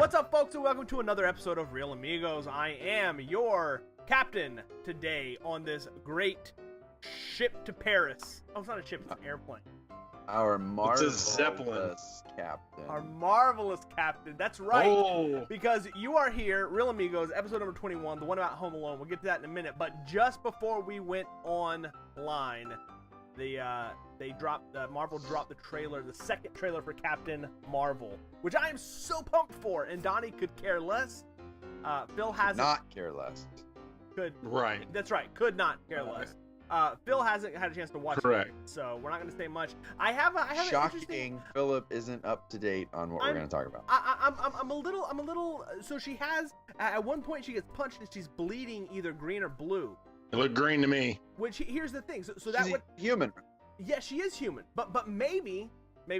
What's up, folks, and welcome to another episode of Reel Amigos. I am your captain today on this great ship to Paris. Oh, it's not a ship, it's an airplane. Our marvelous Zeppelin captain. Our marvelous captain. That's right. Oh. Because you are here, Reel Amigos, episode number 21, the one about Home Alone. We'll get to that in a minute. But just before we went online, Marvel dropped the trailer, the second trailer for Captain Marvel, which I am so pumped for, and Donnie could care less. Phil hasn't. Not care less. Right. That's right. Could not care less. Phil hasn't had a chance to watch Correct. it, so we're not going to say much. I have Shocking. Philip isn't up to date on what we're going to talk about. I'm a little. So she has at one point she gets punched and she's bleeding either green or blue. It looked green to me. Which here's the thing. So She's that would human. yeah, she is human, but maybe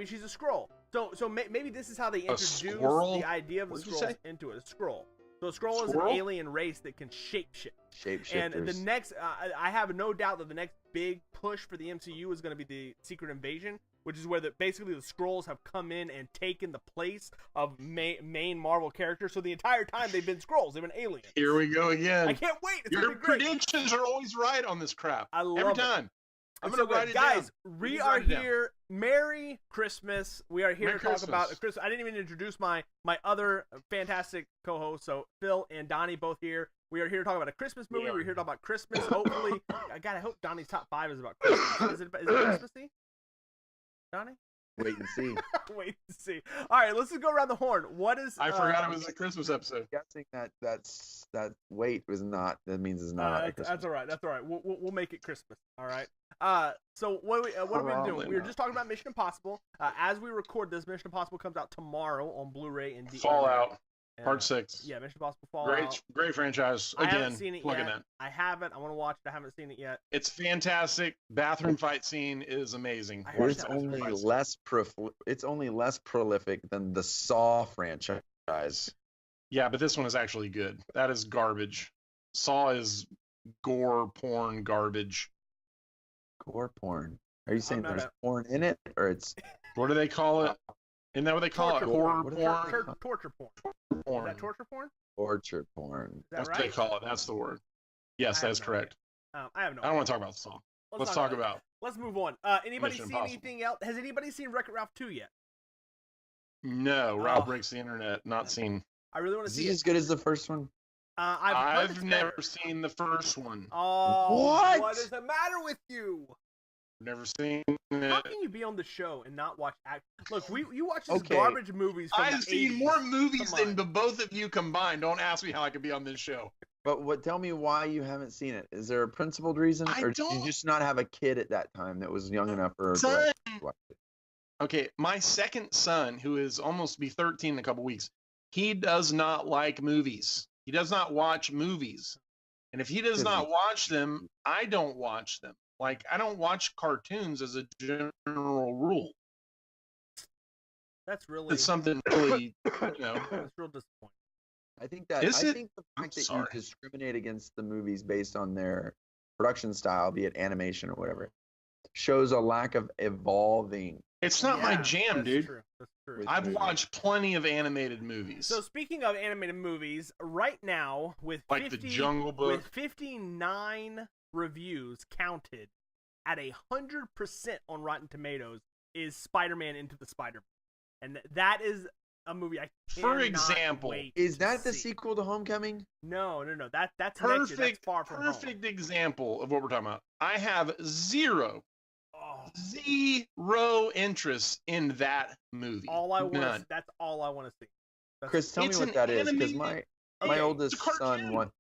she's a Skrull. So maybe this is how they introduce the idea of the Skrulls into it. A Skrull. So a Skrull is an alien race that can shapeshift. Shapeshifters. And the next, I have no doubt that the next big push for the MCU is going to be the Secret Invasion, which is where basically the Skrulls have come in and taken the place of main Marvel characters. So the entire time they've been Skrulls, they've been aliens. Here we go again. I can't wait. It's Your predictions are always right on this crap. I love every it. time. I'm So going to write it guys, down. we are here. Merry Christmas. We are here Merry to talk Christmas. about Christmas. I didn't even introduce my other fantastic co-hosts. So Phil and Donnie both here. We are here to talk about a Christmas movie. We're here to talk about Christmas. Hopefully, I hope Donnie's top 5 is about Christmas. Is it Christmassy? Donnie? Wait and see. Wait and see. All right, let's just go around the horn. What is? I forgot it was a Christmas episode. Guessing that weight was not. That means it's not. That's all right. That's all right. We'll make it Christmas. All right. So what are we doing? We were just talking about Mission Impossible. As we record this, Mission Impossible comes out tomorrow on Blu-ray and DVD. Fallout. Part 6. Yeah, Mission Impossible Fallout. Great franchise. I Again, haven't seen it plugging yet. in. I haven't. I want to watch it. I haven't seen it yet. It's fantastic. Bathroom fight scene is amazing. It's only less prolific than the Saw franchise. Yeah, but this one is actually good. That is garbage. Saw is gore porn garbage. Gore porn. Are you saying not there's a- porn in it, or it's What do they call it? Isn't that what they call Torture it? Horror porn. porn? Torture porn. Porn. Is that torture porn? torture porn? Is that That's right? what they call it. That's the word. Yes, I have that's no correct. I have no. I don't want to talk about Saw. Let's talk about Let's move on. Anybody Mission seen Impossible. anything else? Has anybody seen Wreck-It Ralph 2 yet? No, Ralph Oh. Breaks the Internet. Not seen. I really want to Is see he it. as good as the first one? I've heard it's never better. seen the first one. Oh, What? What is the matter with you? Never seen How it. can you be on the show and not watch act? Look, you watch these Okay. garbage movies from I've the seen 80s. more movies Come on. than the both of you combined. Don't ask me how I could be on this show. But tell me why you haven't seen it. Is there a principled reason, I or did you don't- just not have a kid at that time that was young enough for Son. to watch it? Okay, my second son, who is almost to be 13 in a couple weeks, he does not like movies. He does not watch movies. And if he does Because not watch them, I don't watch them. Like, I don't watch cartoons as a general rule. That's really It's something really, that's real disappointing. I think that Is I it? think the I'm fact that you sorry. discriminate against the movies based on their production style, be it animation or whatever, shows a lack of evolving. It's not my Yeah, jam, that's dude. True. That's true. With I've movies. watched plenty of animated movies. So speaking of animated movies, right now with Like 50, The Jungle Book. with 59 reviews counted at 100% on Rotten Tomatoes is Spider-Man Into the Spider-Man, and that is a movie I For cannot example, wait Is to that the see. sequel to Homecoming? No. That's next year. That's far from home. Perfect example of what we're talking about. I have zero Oh, interest in that movie. all I want. None. That's all I want to see. That's Chris, tell me It's what an that is, because animated- my Okay, oldest it's a son cartoon. wants,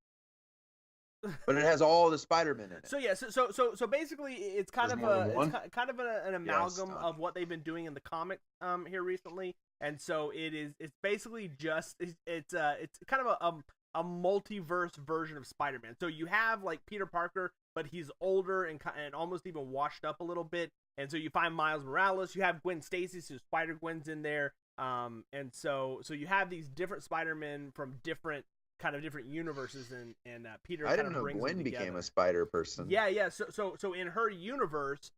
but it has all the Spider-Man in it. So yeah, so basically, it's kind There's of more than a one? it's kind of an amalgam stop. of what they've been doing in the comic here recently, and so it's basically just it's kind of a multiverse version of Spider-Man. So you have like Peter Parker, but he's older and almost even washed up a little bit, and so you find Miles Morales. You have Gwen Stacy, so Spider-Gwen's in there, and so you have these different Spider-Men from different universes, and Peter. I kind didn't of know brings Gwen them became together. a spider person. Yeah. So in her universe,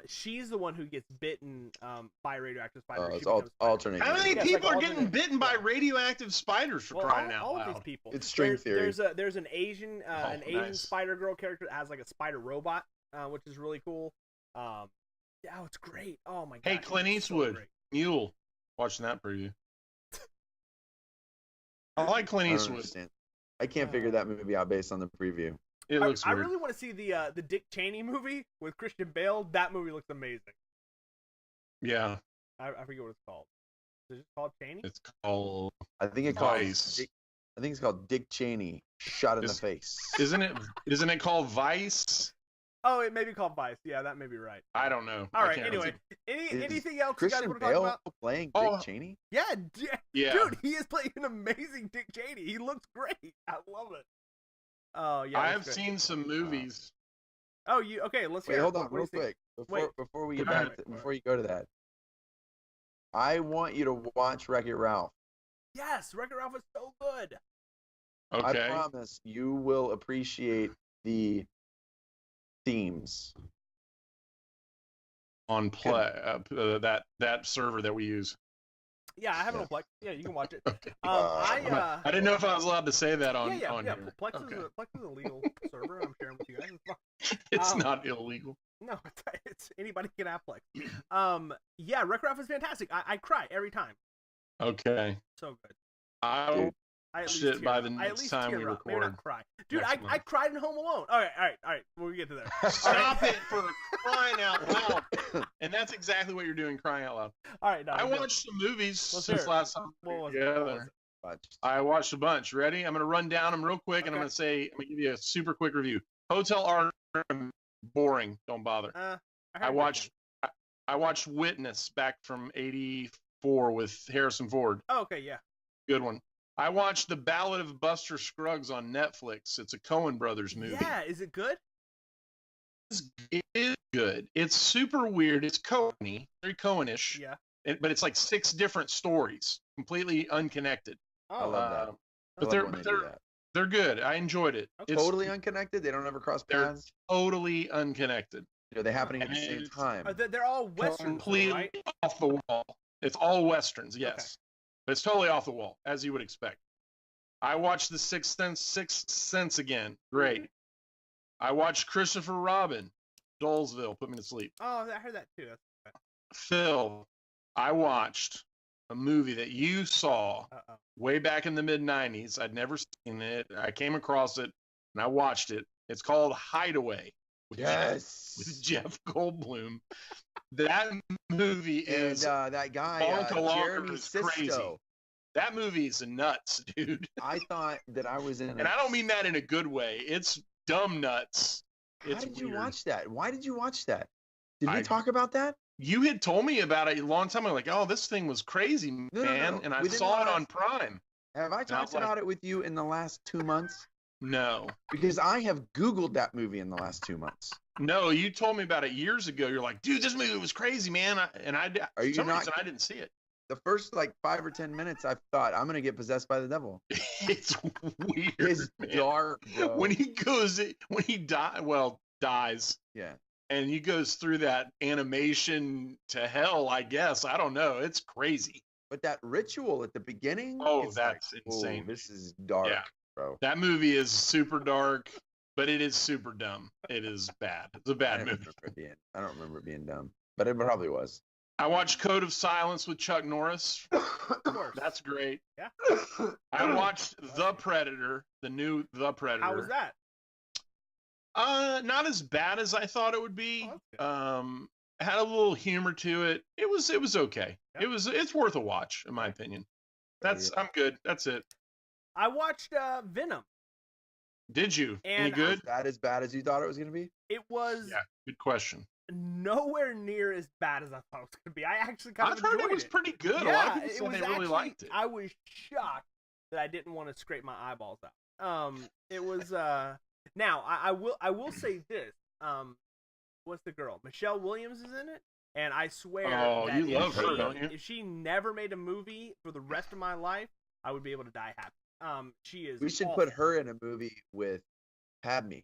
She's the one who gets bitten by a radioactive spider. It's She becomes Spider-Man. alternate. How many Yeah, it's people like are getting alternate- bitten by yeah. radioactive spiders for Well, crying all out of loud? these people. It's string theory. There's an Asian nice. Spider Girl character that has like a spider robot, which is really cool. Yeah, it's great. Oh my god. Hey, Clint Eastwood, Mule, watching that preview. I like Clint I don't Eastwood. understand. I can't figure that movie out based on the preview. It looks I weird. really want to see the Dick Cheney movie with Christian Bale. That movie looks amazing. Yeah, I forget what it's called. Is it called Cheney? it's called. I think it's Vice. called Dick Cheney, shot in the face. Isn't it called Vice? Oh, it may be called Vice. Yeah, that may be right. I don't know. All I right. can't Anyway, remember. anything else you guys Christian want to talk Bale about? playing Oh. Dick Cheney? Yeah, Yeah. dude, he is playing an amazing Dick Cheney. He looks great. I love it. Oh yeah. I it have looks great. seen some movies. Oh, you okay? Let's Wait, hear. hold it. on, What do real you think? quick. Before we get Go ahead. back, before you go to that, I want you to watch Wreck-It Ralph. Yes, Wreck-It Ralph is so good. Okay. I promise you will appreciate the themes. On play that server that we use. Yeah, I have it Yeah. on Plex. Yeah, you can watch it. I didn't know if I was allowed to say that on yeah. here. Plex Okay. Plex is a legal server, and I'm sharing with you guys. It's fine. It's Um, not illegal. No, it's anybody can have Plex. Yeah, Wreck-It Ralph is fantastic. I cry every time. Okay. So good. I Dude. I at Shit, least tear by up. the I at next least time we tear up. Maybe record not cry. Dude, next I month. cried in Home Alone. All right. When we get to there. Stop it for crying out loud. And that's exactly what you're doing, crying out loud. All right, no, I go. watched some movies Let's hear since it. last time we What were was it? What was together. it? I watched a bunch. Ready? I'm going to run down them real quick, and I'm Okay. going to give you a super quick review. Hotel Artemis, boring. Don't bother. I I heard watched Witness back from '84 with Harrison Ford. Oh, okay, yeah. Good one. I watched The Ballad of Buster Scruggs on Netflix. It's a Coen Brothers movie. Yeah, is it good? It is good. It's super weird. It's Coen-y, very Coen-ish, Yeah. but it's like 6 different stories, completely unconnected. Oh, I love that. But I they're love when they do that. they're good. I enjoyed it. Okay. It's Totally unconnected. They don't ever cross They're paths. totally unconnected. They're happening at the And same it's- time. They're all westerns, Completely right? off the wall. It's all westerns, yes. Okay. But it's totally off the wall, as you would expect. I watched The Sixth Sense again. Great. I watched Christopher Robin, Dolesville, put me to sleep. Oh, I heard that too. Phil, I watched a movie that you saw Uh-oh. way back in the mid-'90s. I'd never seen it. I came across it, and I watched it. It's called Hideaway with Yes. Jeff Goldblum. That movie is And that guy, Bonka Lonka Jeremy is crazy. Sisto. That movie is nuts, dude. I thought that I was in. And I don't mean that in a good way. It's dumb nuts. How It's did you weird. watch that? Why did you watch that? Did we I- talk about that? You had told me about it a long time ago. Like, oh, this thing was crazy, no, man. no. And I Within saw the it on last- Prime. Have I I was talked like- about it with you in the last 2 months? No. Because I have Googled that movie in the last 2 months. No, you told me about it years ago. You're like, dude, this movie was crazy, man. Are For you some not- reason, I didn't see it. The first like 5 or 10 minutes, I thought I'm gonna get possessed by the devil. It's weird, It's man. dark, bro. When he dies, Yeah. and he goes through that animation to hell, I guess. I don't know. It's crazy. But that ritual at the beginning. Oh, it's that's like, insane. "Whoa, this is dark, Yeah. bro. That movie is super dark, but it is super dumb. It is bad. It's a I bad don't movie. remember it being dumb, but it probably was. I watched Code of Silence with Chuck Norris. Of course. That's great. Yeah. I watched The Predator, the new The Predator. How was that? Not as bad as I thought it would be. Oh, that's good. Had a little humor to it. It was okay. Yeah. It's worth a watch, in my opinion. I'm good. That's it. I watched Venom. Did you? Any And good? That as bad as you thought it was gonna be? It was Yeah. Good question. nowhere near as bad as I thought it was going to be. I actually kind I've of heard enjoyed it was pretty good. A lot of people said they really liked it. I was shocked that I didn't want to scrape my eyeballs out. It was now I will say this. What's the girl? Michelle Williams is in it, and I swear. Oh, that you if love her, she- don't you? If she never made a movie for the rest of my life, I would be able to die happy. She is. We should awful. put her in a movie with Padme.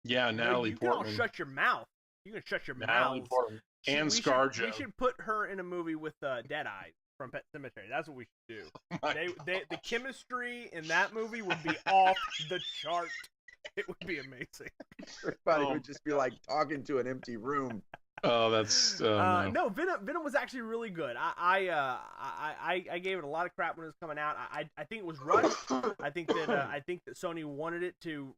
Yeah, No, Natalie you can all Portman. shut your mouth. You can shut your Natalie mouths. Portman and We ScarJo. should put her in a movie with Deadeye from Pet Sematary. That's what we should do. My The chemistry in that movie would be off the chart. It would be amazing. Everybody would just be like talking to an empty room. Oh, that's no. No. Venom was actually really good. I gave it a lot of crap when it was coming out. I think it was rushed. I think that Sony wanted it to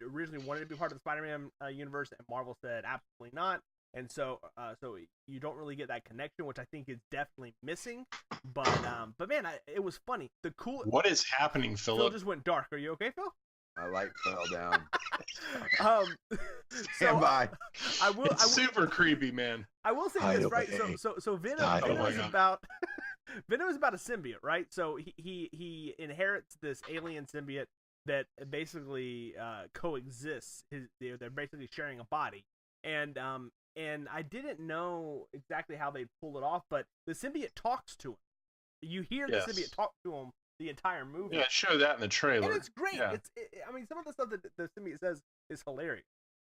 originally wanted to be part of the Spider-Man universe, and Marvel said absolutely not. And so you don't really get that connection, which I think is definitely missing. But man, it was funny. What is happening, Phil Philip? just went dark. Are you okay, Phil? My light fell down. Stand by. It's super creepy, man. I will say this, right? So Venom is about Venom is about a symbiote, right? So he inherits this alien symbiote that basically coexists. They're basically sharing a body, and I didn't know exactly how they'd pull it off, but the symbiote talks to him. You hear the symbiote talk to him the entire movie. Yeah, show that in the trailer. And it's great. Yeah. I mean, some of the stuff that the symbiote says is hilarious.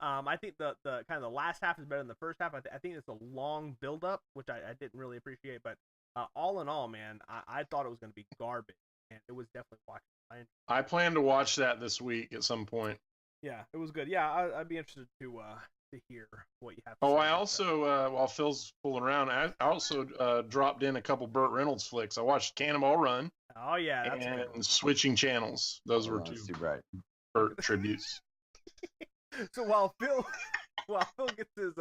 I think the kind of the last half is better than the first half. I think it's a long build up, which I didn't really appreciate. But all in all, man, I thought it was going to be garbage, and it was definitely watching. I plan to watch that this week at some point. Yeah, it was good. Yeah, I'd be interested to hear what you have to say. I also, while Phil's fooling around, I also dropped in a couple Burt Reynolds flicks. I watched Cannonball Run. Oh, yeah. That's and good. Switching Channels. Those were two Burt tributes. So while Phil gets his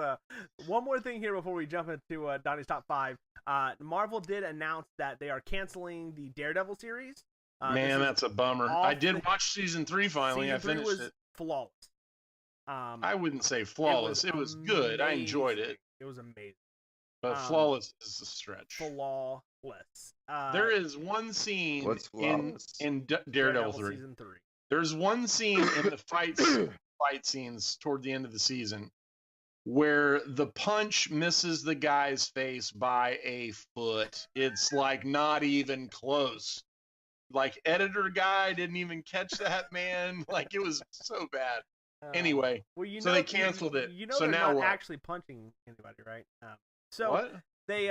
one more thing here before we jump into Donnie's top 5, Marvel did announce that they are canceling the Daredevil series. Man, that's a bummer. I did watch season 3 finally. I finished it. Flawless. I wouldn't say flawless. It was good. I enjoyed it. It was amazing. But flawless is a stretch. Flawless. There is one scene in Daredevil 3. Season 3. There's one scene in the fight scenes toward the end of the season where the punch misses the guy's face by a foot. It's like not even close. Like editor guy didn't even catch that, man. Like it was so bad. Anyway, so they canceled it. You know so they're now not what? actually punching anybody, right? So what? They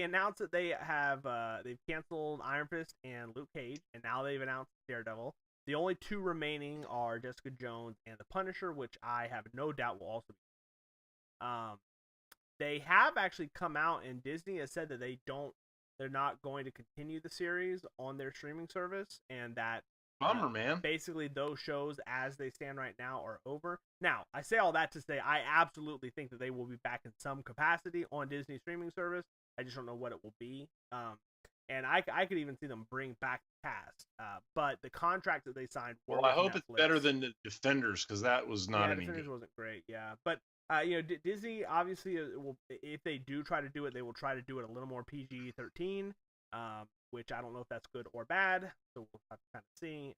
announced that they have they've canceled Iron Fist and Luke Cage, and now they've announced Daredevil. The only two remaining are Jessica Jones and the Punisher, which I have no doubt will also be. They have actually come out, and Disney has said that they're not going to continue the series on their streaming service, and that bummer, man. Basically, those shows as they stand right now are over. Now, I say all that to say I absolutely think that they will be back in some capacity on Disney streaming service. I just don't know what it will be. And I could even see them bring back the cast. But the contract that they signed. Well, I hope it's better than the Defenders, because that was not any Defenders good. Wasn't great, yeah. But Disney obviously will, if they do try to do it, they will try to do it a little more PG-13. Which I don't know if that's good or bad, so we'll have to kind of see.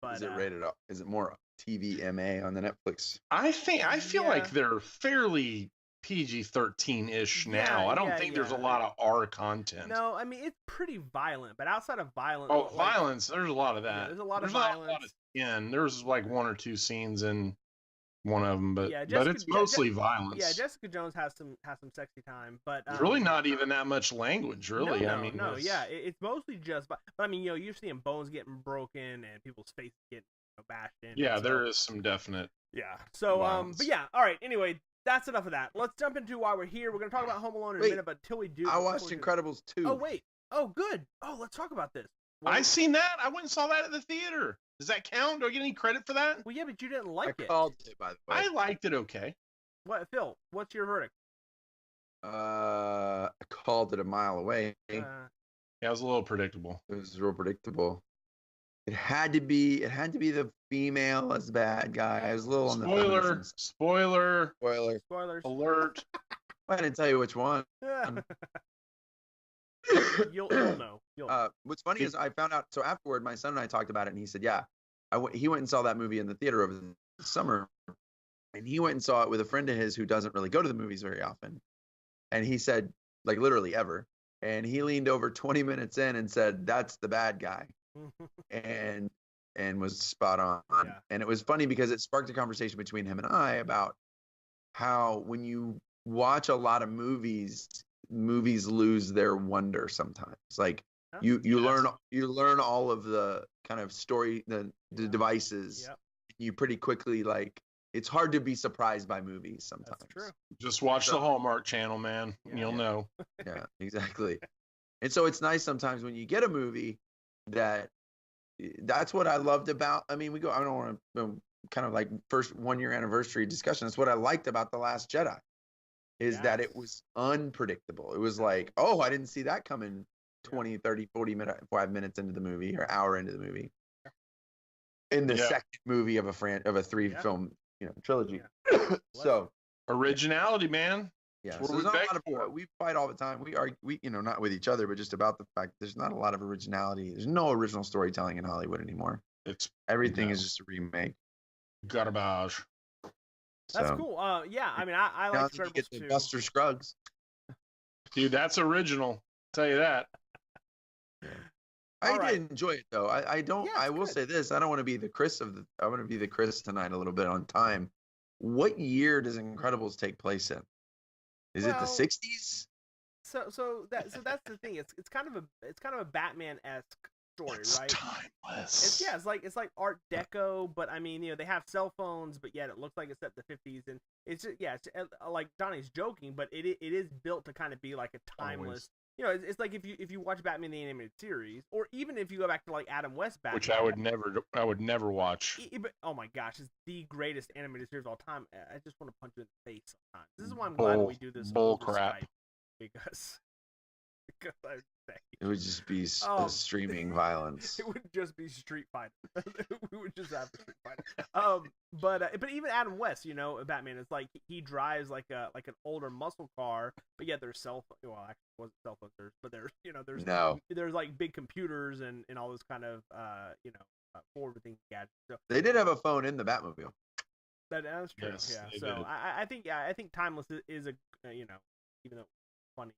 But is it rated up? Is it more TVMA on the Netflix? I feel like they're fairly PG-13-ish now. I don't think there's a lot of R content. No, I mean it's pretty violent, but outside of violence, violence, there's a lot of that. Yeah, there's a lot of violence. There's like one or two scenes in one of them, but it's mostly violence. Yeah, Jessica Jones has some sexy time, but really not even that much language, really. It's mostly just. But I mean, you're seeing bones getting broken and people's faces getting bashed in. Yeah, there is some definite. Yeah. So violence. But yeah, all right. Anyway, that's enough of that. Let's jump into why we're here. We're gonna talk about Home Alone in a minute, but until we do, I watched Incredibles 2. Oh wait. Oh good. Oh, let's talk about this. I seen that. I went and saw that at the theater. Does that count? Do I get any credit for that? Well, yeah, but you didn't like it. I called it, by the way. I liked it okay. What, Phil? What's your verdict? I called it a mile away. Yeah, it was a little predictable. It was real predictable. It had to be the female as bad guy. I was a little on the spoiler alert. I didn't tell you which one. You'll know. What's funny is I found out. So afterward, my son and I talked about it, and he said, "Yeah, he went and saw that movie in the theater over the summer, and he went and saw it with a friend of his who doesn't really go to the movies very often." And he said, like literally ever, and he leaned over 20 minutes in and said, "That's the bad guy," and was spot on. Yeah. And it was funny because it sparked a conversation between him and I about how when you watch a lot of movies lose their wonder sometimes. Like you learn all of the kind of story, the devices. Yep. You pretty quickly, like, it's hard to be surprised by movies sometimes. That's true. Just watch the Hallmark Channel, man. Yeah, You'll know. Yeah, exactly. And so it's nice sometimes when you get a movie that's what I loved about. I mean, I don't want to kind of like first 1 year anniversary discussion. That's what I liked about The Last Jedi, is that it was unpredictable. It was like, oh, I didn't see that coming 20, 30, 40 minutes, 5 minutes into the movie or hour into the movie. In the second movie of a 3-film, trilogy. So originality, man. Yeah, so there's not a lot of, we fight all the time. We argue, not with each other, but just about the fact there's not a lot of originality. There's no original storytelling in Hollywood anymore. Everything is just a remake. Garbage. That's cool. Yeah, I mean, I like Incredibles too. Buster Scruggs. Dude, that's original. I'll tell you that. I did enjoy it though. I will say this. I don't want to be the Chris I want to be the Chris tonight a little bit on time. What year does Incredibles take place in? Is it the 60s? So that's the thing. It's kind of a Batman-esque story, right? Timeless. It's like Art Deco, but I mean, they have cell phones, but yet it looks like it's set in the 50s, and it's just, it's like Donnie's joking, but it is built to kind of be like a timeless. It's like if you watch Batman the Animated Series, or even if you go back to like Adam West Batman, which I would never watch. But, oh my gosh, it's the greatest animated series of all time. I just want to punch you in the face sometimes. This is why I'm glad we do this. Bull crap. Skype, because it would just be streaming violence. It would just be street fighting. We would just have street fighting. But even Adam West, Batman is like he drives like an older muscle car, but yet there's cell phone. Well, actually, it wasn't cell phones. But there's like big computers and all this kind of forward-thinking gadgets. So they did have a phone in the Batmobile. That's true. Yes, yeah. So I think Timeless is a even though it's funny.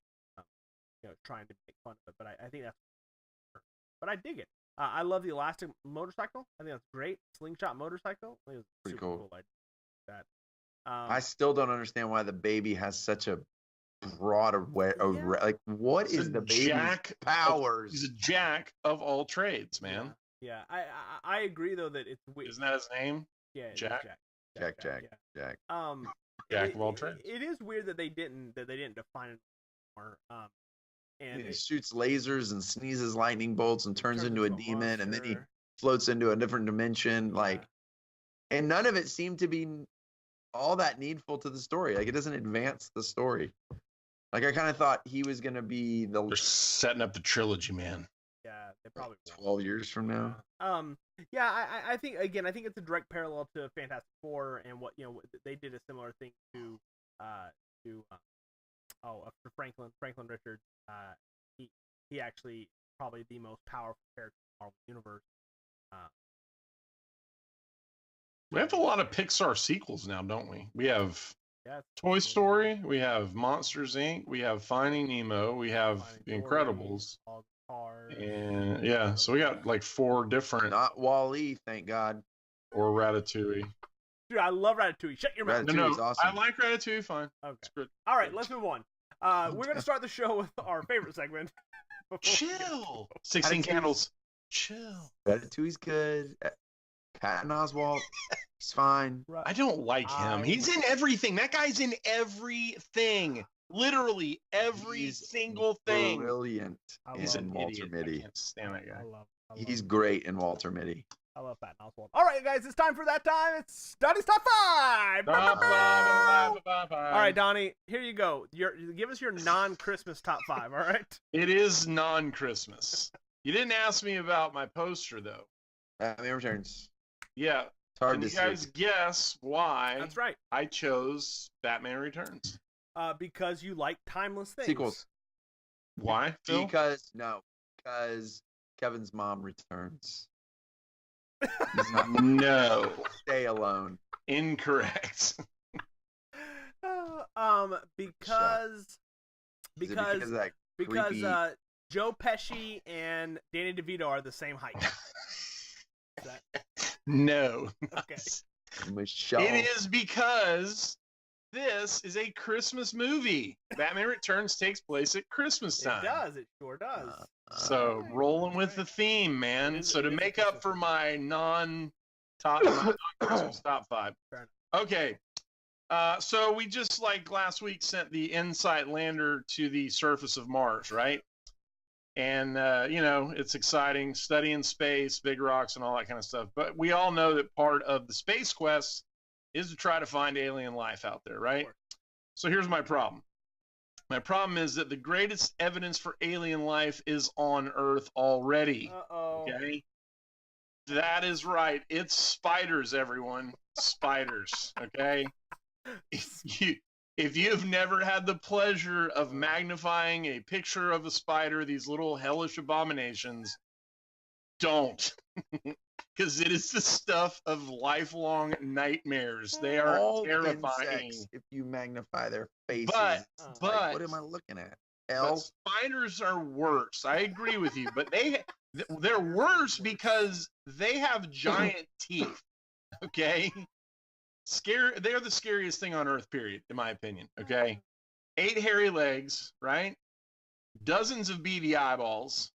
Trying to make fun of it, but I think that's. But I dig it. I love the elastic motorcycle. I think that's great. Slingshot motorcycle. I think it's pretty super cool. I like that. I still don't understand why the baby has such a broad like. What is the baby's powers? He's a jack of all trades, man. Yeah. I agree though that it's weird. Isn't that his name? Yeah. Jack. Jack of all trades. It is weird that they didn't define it more. And he shoots lasers and sneezes lightning bolts and turns into a demon, and then he floats into a different dimension. And none of it seemed to be all that needful to the story. Like, it doesn't advance the story. Like, I kind of thought he was going to be They're setting up the trilogy, man. Yeah, they probably 12 years from now. I think it's a direct parallel to Fantastic Four and what they did a similar thing to Franklin Richards. He actually probably the most powerful character in the Marvel universe. We have a lot of Pixar sequels now, don't we? We have Toy Story, we have Monsters Inc., we have Finding Nemo, we have The Incredibles, and so we got like 4 different. Not Wall-E, thank God. Or Ratatouille. Dude, I love Ratatouille. Shut your mouth. Ratatouille's awesome. I like Ratatouille. Fine. Okay. It's good. All right, let's move on. We're gonna start the show with our favorite segment. Chill. 16 Candles. Chill. Ratatouille's good. Patton Oswalt, he's fine. I don't like him. He's in everything. That guy's in everything. Literally every single thing. Brilliant. He's in Walter Mitty. I can't stand that guy. He's great in Walter Mitty. I love Patton Oswalt. All right, guys, it's time for that time. It's Donnie's Top 5. All right, Donnie, here you go. Give us your non-Christmas top 5, all right? It is non-Christmas. You didn't ask me about my poster, though. Batman Returns. Yeah. It's hard to see. You guys guess why That's right. I chose Batman Returns? Because you like timeless things. Sequels. Why, Phil? Because Kevin's mom returns. No. Stay alone. Incorrect. Because Joe Pesci and Danny DeVito are the same height. No. Okay. Michelle. It is because this is a Christmas movie. Batman Returns takes place at Christmas time. It does. It sure does. So Right, rolling with right. the theme, man. It So to is a make up Christmas for movie. my non-Christmas top 5. Fair Okay. So we just like last week sent the InSight lander to the surface of Mars, right? And it's exciting, studying space, big rocks, and all that kind of stuff. But we all know that part of the space quest is to try to find alien life out there, right? So here's my problem. My problem is that the greatest evidence for alien life is on Earth already. Uh-oh. Okay? That is right. It's spiders, everyone. Spiders. Okay? If you've never had the pleasure of magnifying a picture of a spider, these little hellish abominations, don't. Because it is the stuff of lifelong nightmares. They are All terrifying. insects, if you magnify their faces. But what am I looking at? But spiders are worse. I agree with you, but they're worse because they have giant teeth. Okay, they're the scariest thing on Earth. Period, in my opinion. Okay, 8 hairy legs, right? Dozens of beady eyeballs,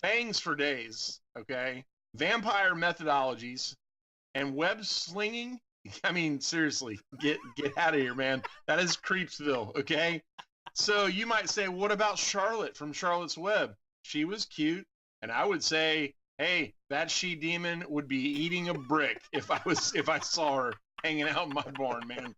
fangs for days. Okay, vampire methodologies, and web slinging. I mean, seriously, get out of here, man. That is Creepsville. Okay. So you might say, what about Charlotte from Charlotte's Web? She was cute, and I would say, hey, that she-demon would be eating a brick if I saw her hanging out in my barn, man.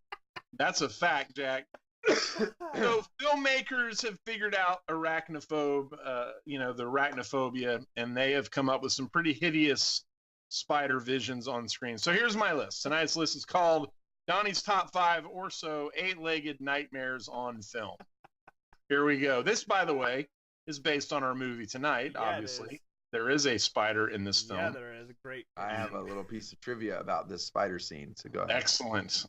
That's a fact, Jack. So filmmakers have figured out the arachnophobia, and they have come up with some pretty hideous spider visions on screen. So here's my list. Tonight's list is called Donnie's Top 5 or So 8-Legged Nightmares on Film. Here we go. This, by the way, is based on our movie tonight, obviously. There is a spider in this film. Yeah, there is. Great. I have a little piece of trivia about this spider scene, so go ahead. Excellent.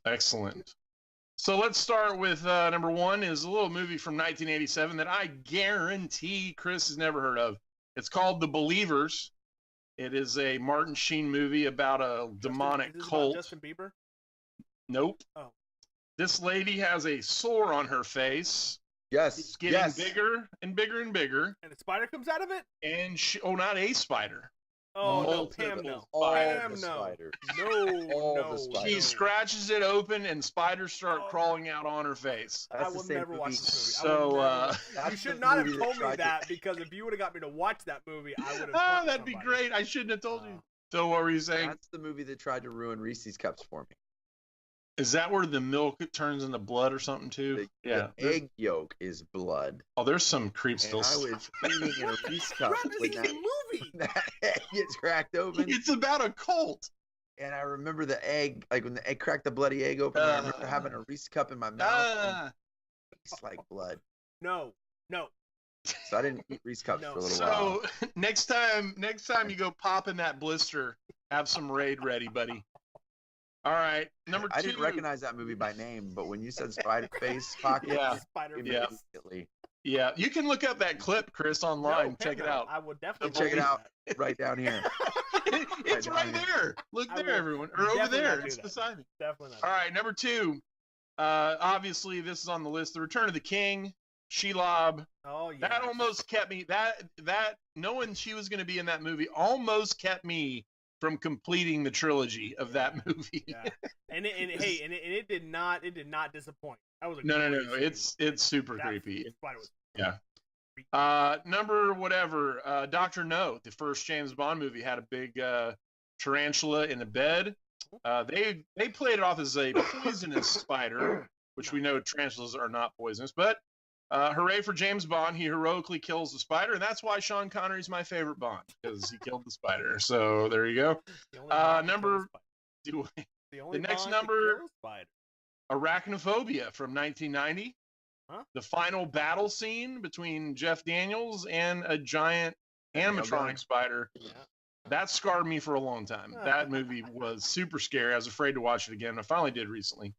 So let's start with number 1 is a little movie from 1987 that I guarantee Chris has never heard of. It's called The Believers. It is a Martin Sheen movie about a demonic cult. Justin Bieber? Nope. Oh. This lady has a sore on her face. Yes. It's getting bigger and bigger and bigger. And a spider comes out of it? And not a spider. Oh, no, Pam, no. Pam, no. No. She scratches it open and spiders start crawling out on her face. I will never watch this movie. So, you should not have told me that, because if you would have got me to watch that movie, I would have. Oh, that'd be great. I shouldn't have told you. So what were you saying? That's the movie that tried to ruin Reese's Cups for me. Is that where the milk turns into blood or something too? The egg yolk is blood. Oh, there's some creep still. I was eating in a Reese's cup when that egg gets cracked open. It's about a cult. And I remember the egg, like when the egg cracked the bloody egg open. I remember having a Reese's cup in my mouth. It tastes like blood. No. So I didn't eat Reese's cups for a little while. So next time you go pop in that blister, have some Raid ready, buddy. All right, number 2. I didn't recognize that movie by name, but when you said Spider Face Pocket, immediately. Yeah, you can look up that clip, Chris, online. Check it out. I would definitely check it out right down here. It's right there. Look there, everyone. Or over there. It's beside me. Definitely not. All right, number 2. Obviously, this is on the list. The Return of the King. Shelob. Oh yeah. That almost kept me. That knowing she was going to be in that movie almost kept me from completing the trilogy of that movie. Yeah. And it did not disappoint. That was a no. It's super creepy. Was number whatever. Dr. No, the first James Bond movie, had a big tarantula in the bed. They played it off as a poisonous spider, which we know tarantulas are not poisonous, but hooray for James Bond. He heroically kills the spider, and that's why Sean Connery's my favorite Bond, because he killed the spider. So there you go. The next number, Arachnophobia from 1990. Huh? The final battle scene between Jeff Daniels and a giant animatronic spider. Yeah. That scarred me for a long time. That movie was super scary. I was afraid to watch it again. I finally did recently.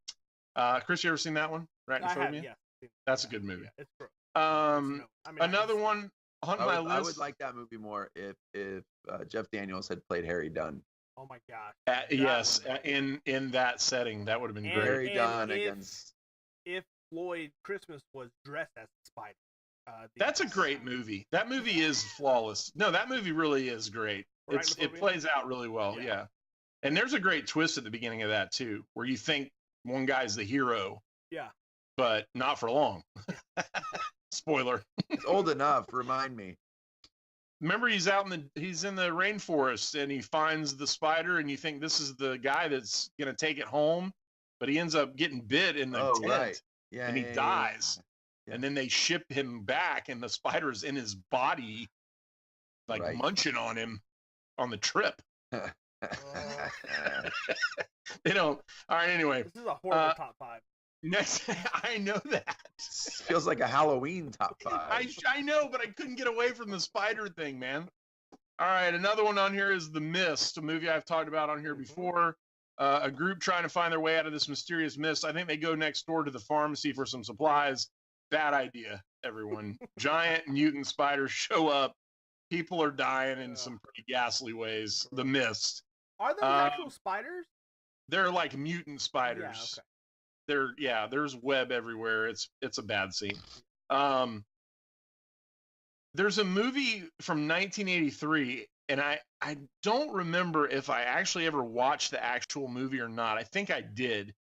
Chris, you ever seen that one? Arachnophobia? Yeah. That's a good movie. It's true. Another one on my list. I would like that movie more if Jeff Daniels had played Harry Dunn. Oh my gosh. Yes, in that setting, that would have been great. Harry Dunn against if Floyd Christmas was dressed as a spider. That's a great movie. That movie is flawless. No, that movie really is great. It plays out really well. Yeah. And there's a great twist at the beginning of that too, where you think one guy's the hero. Yeah. But not for long. Spoiler. It's old enough. Remind me. Remember, he's in the rainforest and he finds the spider, and you think this is the guy that's gonna take it home, but he ends up getting bit in the tent, right. Yeah, and he dies. Yeah. And then they ship him back, and the spider's in his body, like munching on him on the trip. They don't. All right. Anyway, this is a horrible top 5. Next, I know that. Feels like a Halloween top 5. I know, but I couldn't get away from the spider thing, man. All right, another one on here is The Mist, a movie I've talked about on here before. A group trying to find their way out of this mysterious mist. I think they go next door to the pharmacy for some supplies. Bad idea, everyone. Giant mutant spiders show up. People are dying in some pretty ghastly ways. The Mist. Are those actual spiders? They're like mutant spiders. There's web everywhere. It's a bad scene. There's a movie from 1983, and I don't remember if I actually ever watched the actual movie or not. I think I did.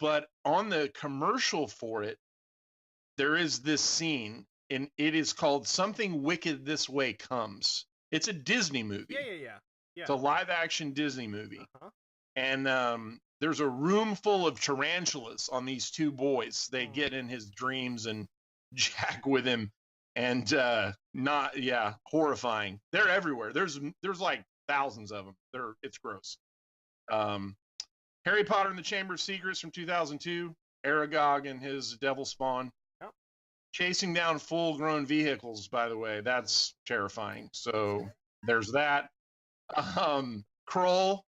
But on the commercial for it, there is this scene, and it is called Something Wicked This Way Comes. It's a Disney movie. Yeah. It's a live-action Disney movie. And there's a room full of tarantulas on these two boys. They get in his dreams and jack with him, and horrifying. They're everywhere. There's like thousands of them. It's gross. Harry Potter and the Chamber of Secrets from 2002. Aragog and his devil spawn. Chasing down full-grown vehicles, by the way. That's terrifying. So there's that. Kroll.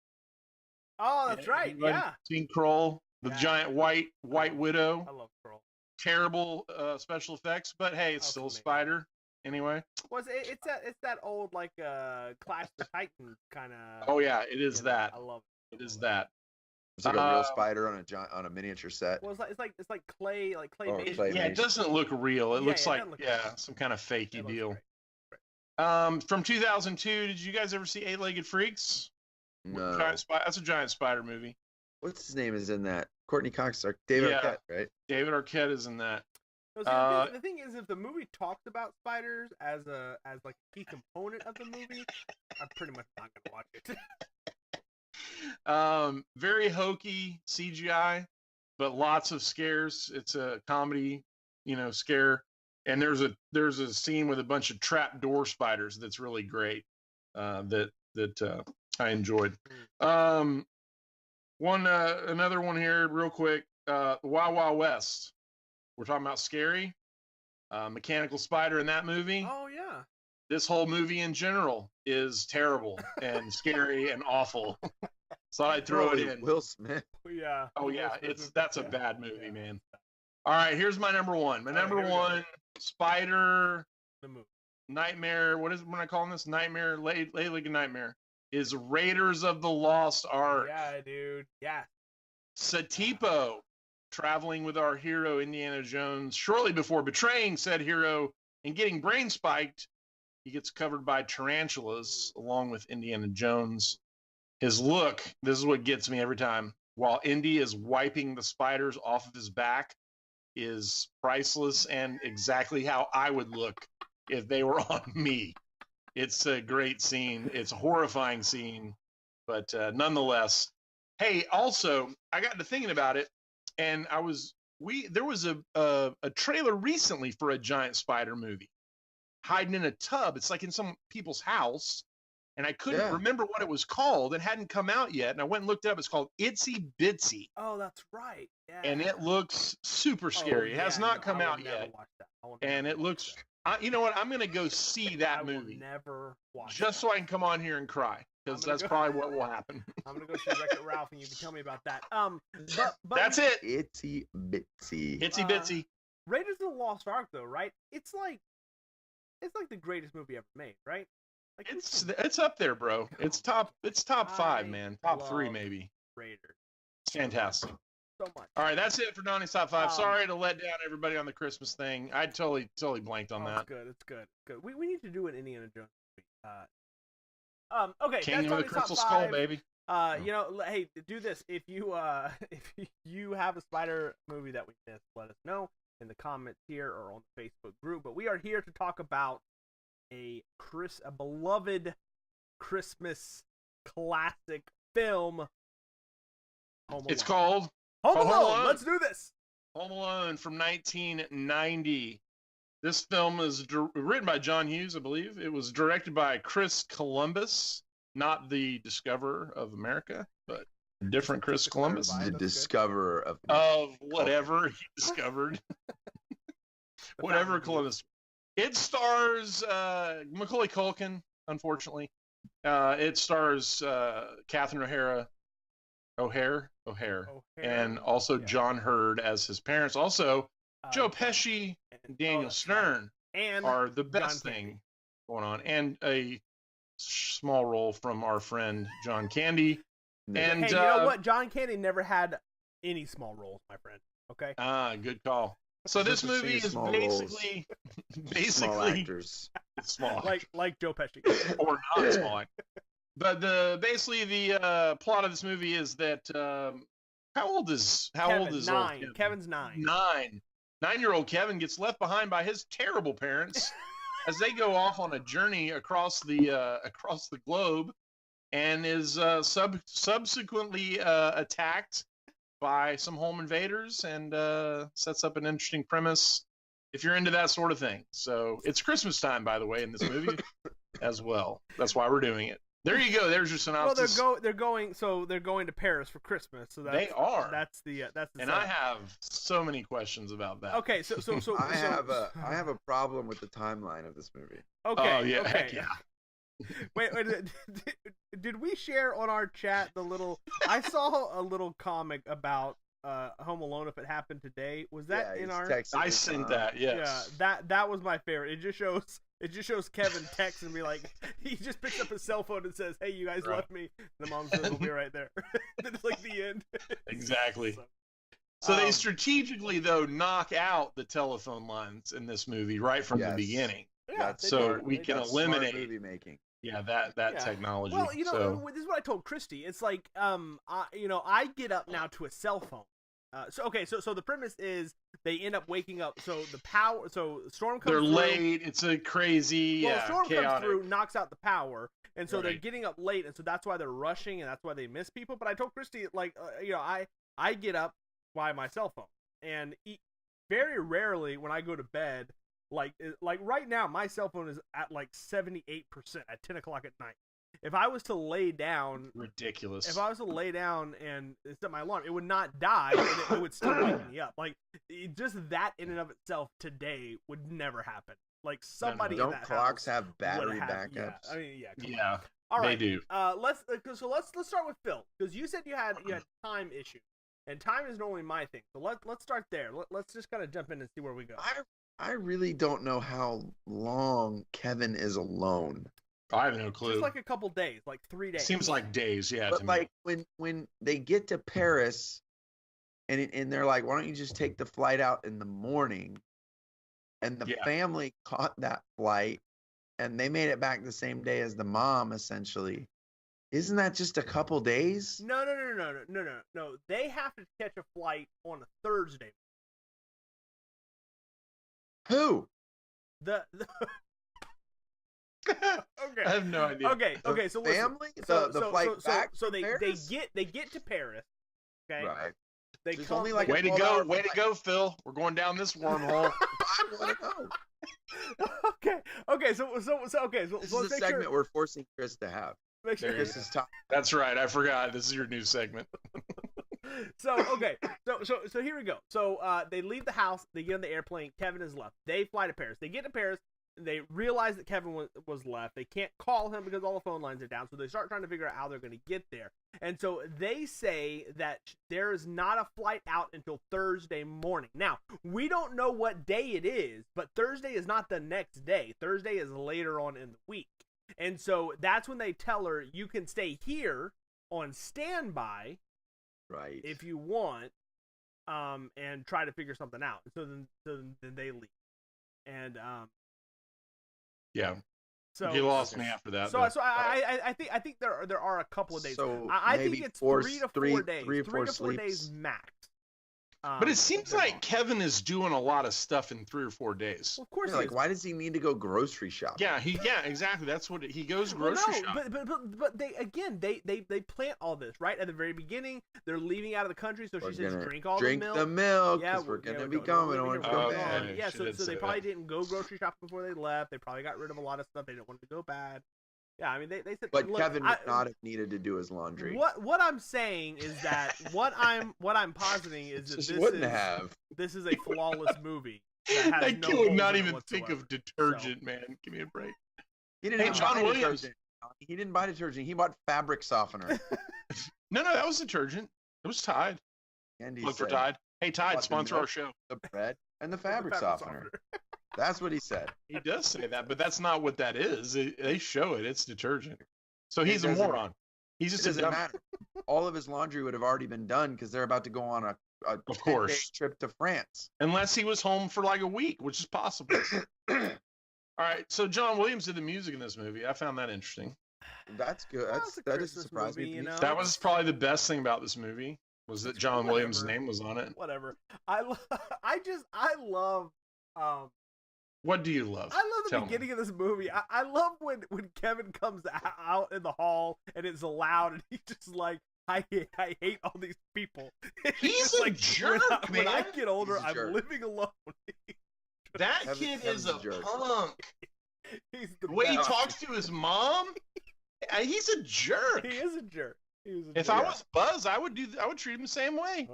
Oh, that's right. Anybody seen Kroll? The giant white widow. I love Kroll. Terrible special effects, but hey, it's still a spider. Anyway. It's that old like Clash the Titans kind of. Oh yeah, it is that. I love it. It is that. It's like a real spider on a miniature set. Well, it's like clay, like claymation. Claymation. Yeah, it doesn't look real. It looks like some kind of fakey deal. Great. From 2002, did you guys ever see Eight-Legged Freaks? No. That's a giant spider movie. What's his name is in that? Courtney Cox, David Arquette, right? David Arquette is in that. The thing is, if the movie talks about spiders as like a key component of the movie, I'm pretty much not gonna watch it. Very hokey CGI, but lots of scares. It's a comedy, scare. And there's a scene with a bunch of trapdoor spiders that's really great. That I enjoyed. Another one here, real quick. Wild Wild West. We're talking about scary. Mechanical spider in that movie. Oh yeah. This whole movie in general is terrible and scary and awful. So I'd throw it in. Will Smith. Yeah. Oh yeah, that's a bad movie, man. All right, here's my number one. My number one spider the movie. Nightmare. What am I calling this? Nightmare. Late League of Nightmare is Raiders of the Lost Ark. Yeah, dude. Yeah. Satipo traveling with our hero Indiana Jones shortly before betraying said hero and getting brain spiked. He gets covered by tarantulas along with Indiana Jones. His look, this is what gets me every time. While Indy is wiping the spiders off of his back, is priceless and exactly how I would look if they were on me. It's a great scene. It's a horrifying scene, but nonetheless. Hey, also, I got to thinking about it, and there was a trailer recently for a giant spider movie hiding in a tub. It's like in some people's house. And I couldn't remember what it was called. It hadn't come out yet. And I went and looked it up. It's called Itsy Bitsy. Oh, that's right. Yeah. And it looks super scary. It has not come out yet. And it looks, you know what? I'm going to go see that movie. Never watch just so I can come on here and cry. Because that's probably what will happen. I'm going to go see Wreck-It Ralph and you can tell me about that. But that's it. Itsy Bitsy. Itsy Bitsy. Raiders of the Lost Ark, though, right? It's like the greatest movie ever made, right? Like, it's up there, bro. It's top 5, man. Top 3 maybe. Raiders. It's fantastic. so much. All right, that's it for Donnie's Top 5. Sorry to let down everybody on the Christmas thing. I totally blanked on that. It's good. It's good. Good. We need to do an Indiana Jones movie. Okay. King that's of the Crystal Skull, baby. Hey, do this. If you have a spider movie that we missed, let us know in the comments here or on the Facebook group. But we are here to talk about a beloved Christmas classic film. It's called Home Alone. Let's do this. Home Alone from 1990. This film is written by John Hughes, I believe. It was directed by Chris Columbus, not the discoverer of America, but a different Chris Columbus. The discoverer of whatever he discovered. Whatever Columbus. It stars Macaulay Culkin, unfortunately. It stars Catherine O'Hare, and also John Hurd as his parents. Also, Joe Pesci and Daniel Stern are the best thing going on, and a small role from our friend John Candy. And hey, you know what? John Candy never had any small roles, my friend. Okay. Good call. So this movie is basically small actors, small like Joe Pesci, or not small actors. But basically the plot of this movie is that how old is Kevin? Kevin's 9. 9-year-old Kevin gets left behind by his terrible parents as they go off on a journey across the globe, and is subsequently attacked by some home invaders, and sets up an interesting premise if you're into that sort of thing. So it's Christmas time, by the way, in this movie as well. That's why we're doing it. There you go. There's your synopsis. Well, they're going to Paris for Christmas. So they are. That's the and setup. I have so many questions about that. Okay, so I have a problem with the timeline of this movie. Okay. Oh yeah. Okay. Heck yeah. Wait, did we share on our chat the little? I saw a little comic about Home Alone if it happened today. Was that in our? I sent that. Yes. Yeah, that was my favorite. It just shows Kevin text and be like, he just picks up his cell phone and says, "Hey, you guys left me." The mom says, "We'll be right there." Then it's like the end. Exactly. So they strategically though knock out the telephone lines in this movie right from the beginning. Yeah, so we can eliminate movie making. Yeah, that technology. Well, this is what I told Christy. It's like, I get up now to a cell phone. So the premise is they end up waking up. So storm comes. They're through. late. It's a crazy. Well, storm chaotic. comes through, knocks out the power, and so they're Right. getting up late, and so that's why they're rushing, and that's why they miss people. But I told Christy, I get up by my cell phone, and very rarely when I go to bed. Like right now, my cell phone is at like 78% at 10 o'clock at night. If I was to lay down, ridiculous. If I was to lay down and set my alarm, it would not die, and it would still wake me up. Like just that in and of itself today would never happen. Like somebody in that clocks house have battery backups? Yeah, I mean, yeah. All right, they do. Let's start with Phil, because you said you had time issues, and time is normally my thing. So let's start there. Let's just kind of jump in and see where we go. I really don't know how long Kevin is alone. I have no clue. Just like a couple days, like 3 days. Seems like days, yeah. But to like me. when they get to Paris, and they're like, "Why don't you just take the flight out in the morning?" And the family caught that flight, and they made it back the same day as the mom, essentially. Isn't that just a couple days? No. They have to catch a flight on a Thursday. Who? The Okay. I have no idea. Okay. So family. So flight back. So they Paris? they get to Paris. Okay. Right. They There's come, only like way to go, Phil. We're going down this wormhole. I want to know. Okay. So This let's is a make segment sure. we're forcing Chris to have. Make sure Chris is top. That's right. I forgot. This is your new segment. So here we go. So they leave the house. They get on the airplane. Kevin is left. They fly to Paris. They get to Paris. They realize that Kevin was left. They can't call him because all the phone lines are down. So they start trying to figure out how they're going to get there. And so they say that there is not a flight out until Thursday morning. Now, we don't know what day it is, but Thursday is not the next day. Thursday is later on in the week. And so that's when they tell her, you can stay here on standby, Right. if you want, and try to figure something out. So then they leave, and Yeah. so You lost me after that. So but- I think there are a couple of days. So I maybe think it's 4 3 to 4 days. 3 or 4 3 to 4 days sleeps. max. But it seems like Kevin is doing a lot of stuff in 3 or 4 days. Well, of course, Yeah, like, why does he need to go grocery shopping? Yeah, exactly. That's what he goes Well, grocery no, shopping. but they plant all this right at the very beginning. They're leaving out of the country, so We're she says gonna drink all drink the milk. the milk Yeah, because we're gonna be don't coming. leave I here want to for go long. bad. Yeah, She so did they say probably that. didn't go grocery shopping before they left. They probably got rid of a lot of stuff they didn't want to go bad. Yeah, I mean they said. But look, Kevin would not have needed to do his laundry. What I'm saying is that what I'm positing is that Just wouldn't have. this is a flawless movie. That has That no kid would holes not in it even think of whatsoever. detergent, man. Give me a break. He didn't Hey, even John buy Williams. detergent. He didn't buy detergent. He bought fabric softener. No, that was detergent. It was Tide. And he Look for said Tide. Hey, Tide, bought the sponsor our milk. show. the bread and the So fabric softener. That's what he said. He does say that, but that's not what that is. They show it. It's detergent. So he's It a doesn't- moron. He's It just a doesn't dumb. matter. All of his laundry would have already been done because they're about to go on a Of 10-day course. trip to France. Unless he was home for like a week, which is possible. All right. So John Williams did the music in this movie. I found that interesting. That's good. Well, it's a That doesn't Christmas surprise movie, me. you know? That was probably the best thing about this movie was that John Williams' Whatever. name was on it. Whatever. I love What do you love? I love the Tell me. beginning of this movie. I love when Kevin comes out in the hall and it's loud and he's just like, I hate all these people. He's just a like, jerk, when I man. get older, He's a I'm jerk. living alone. That Kevin- kid Kevin's is a a jerk. punk. He's the The way he best. talks to his mom, he's a jerk. He is a jerk. If I was Buzz, I would treat him the same way.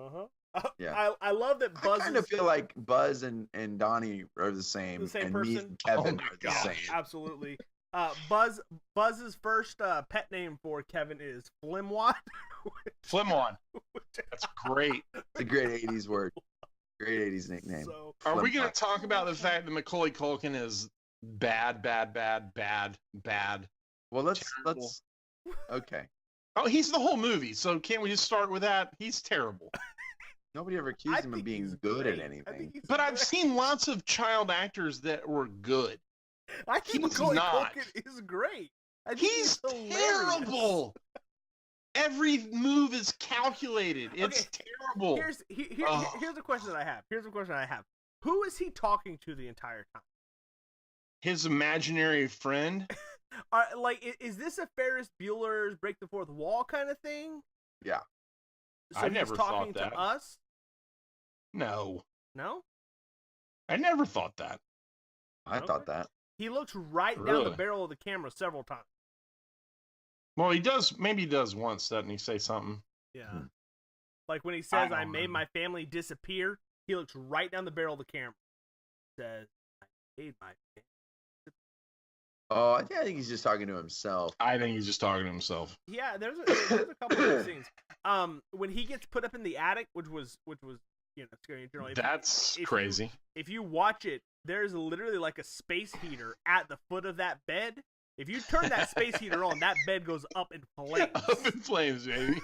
Yeah. I love that Buzz I kind of feel like Buzz and Donnie are the same, The same and me person? and Kevin Oh my are the God. same. absolutely. Buzz's first pet name for Kevin is Flimwad. Flimon. That's great. It's a great 80s word. Great 80s nickname. So Are we Flimon. going to talk about the fact that Macaulay Culkin is bad? Well, let's Terrible. okay. Oh, he's the whole movie. So can't we just start with that? He's terrible. Nobody ever accused him of think being he's good great. at I think anything. he's But I've great. seen lots of child actors that were good. I think he's Macaulay not. Culkin is great. I think He's hilarious. terrible. Every move is calculated. It's Okay, terrible. Here's a question that I have. Who is he talking to the entire time? His imaginary friend. Is this a Ferris Bueller's Break the Fourth Wall kind of thing? Yeah. So I he's never talking thought that. to us? No, No? I never thought that. I thought that. He looks right down the Really? barrel of the camera several times. Well, he does. Maybe he does once, doesn't he? Say something. Yeah. Hmm. Like when he says, don't I made remember. my family disappear, he looks right down the barrel of the camera. Says, I made my family. Oh, I think he's just talking to himself. I think he's just talking to himself. Yeah, there's a couple of scenes. When he gets put up in the attic, which was scary in general. That's if you- crazy. If you watch it, there's literally like a space heater at the foot of that bed. If you turn that space heater on, that bed goes up in flames. Up in flames, baby.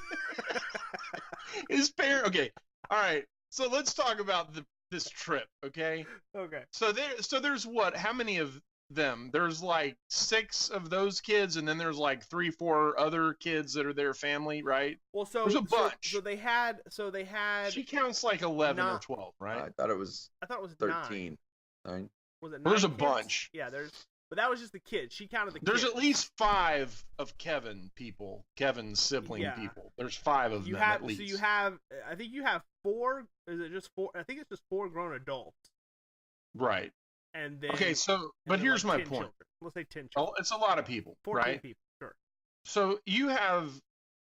His parent. Okay, all right. So let's talk about this trip. Okay. Okay. So there's what? How many of them? There's like 6 of those kids, and then there's like 3, 4 other kids that are their family, right? Well, so There's a bunch. So they had. She counts like 11 or Not- 12, right? I thought it was I thought it was 9. 13. Right? Was it? There's 9 a kids? bunch. Yeah, but that was just the kids. She counted the There's kids. at least 5 of Kevin's sibling Yeah. people. There's 5 of You them have. at least. So you have. I think you have 4. Is it just 4? I think it's just 4 grown adults. Right. And then. Okay, so, and but then, here's like, my 10 point. children. Let's say 10 Oh, children. it's a lot of people, 14 right? people. Sure. So you have,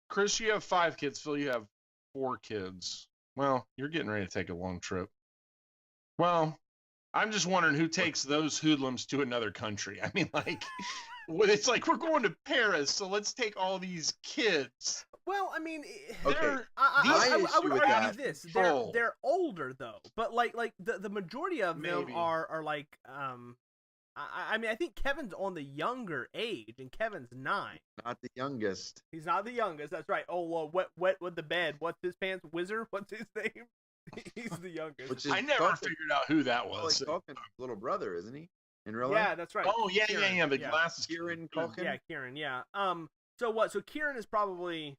Chris, you have 5 kids. Phil, you have 4 kids. Well, you're getting ready to take a long trip. Well, I'm just wondering who takes those hoodlums to another country. I mean, like, it's like we're going to Paris, so let's take all these kids. Well, I mean, Okay. They're- I My would issue with argue that- this: Control. they're older though, but like the majority of them Maybe. are like I mean I think Kevin's on the younger age and Kevin's 9. Not the youngest. He's not the youngest. That's right. Oh well, what with the bed? What's his pants? Wizard? What's his name? He's the youngest. Which is I never Culkin, figured out who that was. Culkin's little brother, isn't he? In real Yeah, life? that's right. Oh yeah, Kieran, yeah. The glasses. Kieran Culkin? Yeah, Kieran. Yeah. So what? So Kieran is probably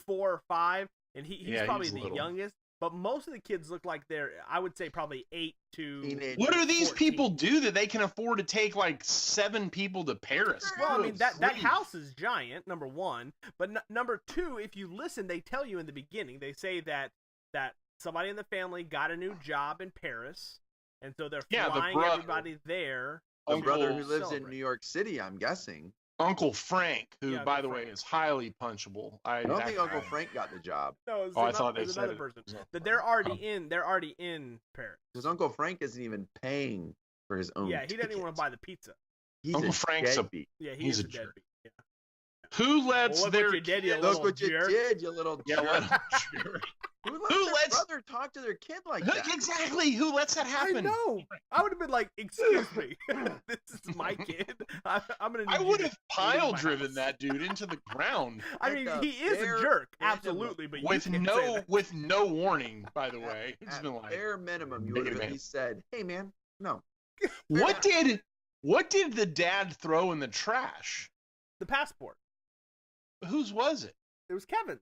4 or 5, and he's probably the youngest. But most of the kids look like they're, I would say, probably 8 to. Teenagers. What do these 14. people do that they can afford to take like 7 people to Paris? Well, I mean Good that grief. house is giant. Number one, but number two, if you listen, they tell you in the beginning. They say that somebody in the family got a new job in Paris, and so they're flying everybody there. The brother who lives celebrate. in New York City, I'm guessing. Uncle Frank, who, by the Frank. way, is highly punchable. I don't think Uncle Frank got the job. No, I thought they said another it. person. That they're already in. They're already in Paris. Because Uncle Frank isn't even paying for his own. Yeah, he doesn't even want tickets. to buy the pizza. He's Uncle a Frank's a- deadbeat. Yeah, He's is a a jerk. deadbeat. Yeah. Who lets Well, look their what you did, you kids- little Look what you jerk. did, you little Yeah, jerk. little jerk. Who Who lets lets- their brother talk to their kid like that? Exactly. Who lets that happen? I know. I would have been like, "Excuse me, this is my kid. I'm gonna." I need would you have to pile leave my driven house." that dude into the ground I At mean, the he is a bare jerk, minimum. absolutely. But you with can't say no that. with no warning. By the way, it's At been like, bare minimum, you would have at man. least said, "Hey, man, no." what did the dad throw in the trash? the passport. Whose was it? It was Kevin's.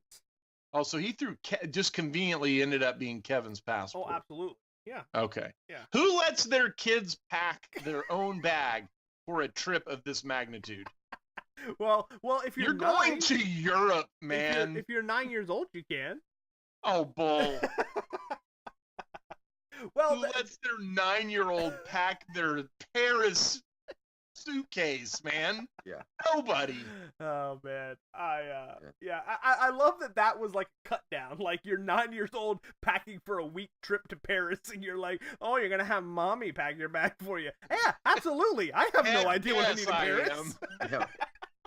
Oh, so he threw just conveniently ended up being Kevin's Oh, passport. absolutely. Yeah. Okay. Yeah. Who lets their kids pack their own bag for a trip of this magnitude? Well, if You're you're, going 9, to Europe, man. If you're 9 years old, you can. Oh, bull. Well, Who lets their 9-year-old pack their Paris suitcase, man? Yeah. Nobody. oh man, I love that was like a cut down. Like you're 9 years old packing for a week trip to Paris, and you're like, oh, you're gonna have mommy pack your bag for you. Yeah, absolutely. I have no idea what I need in Paris. Yeah.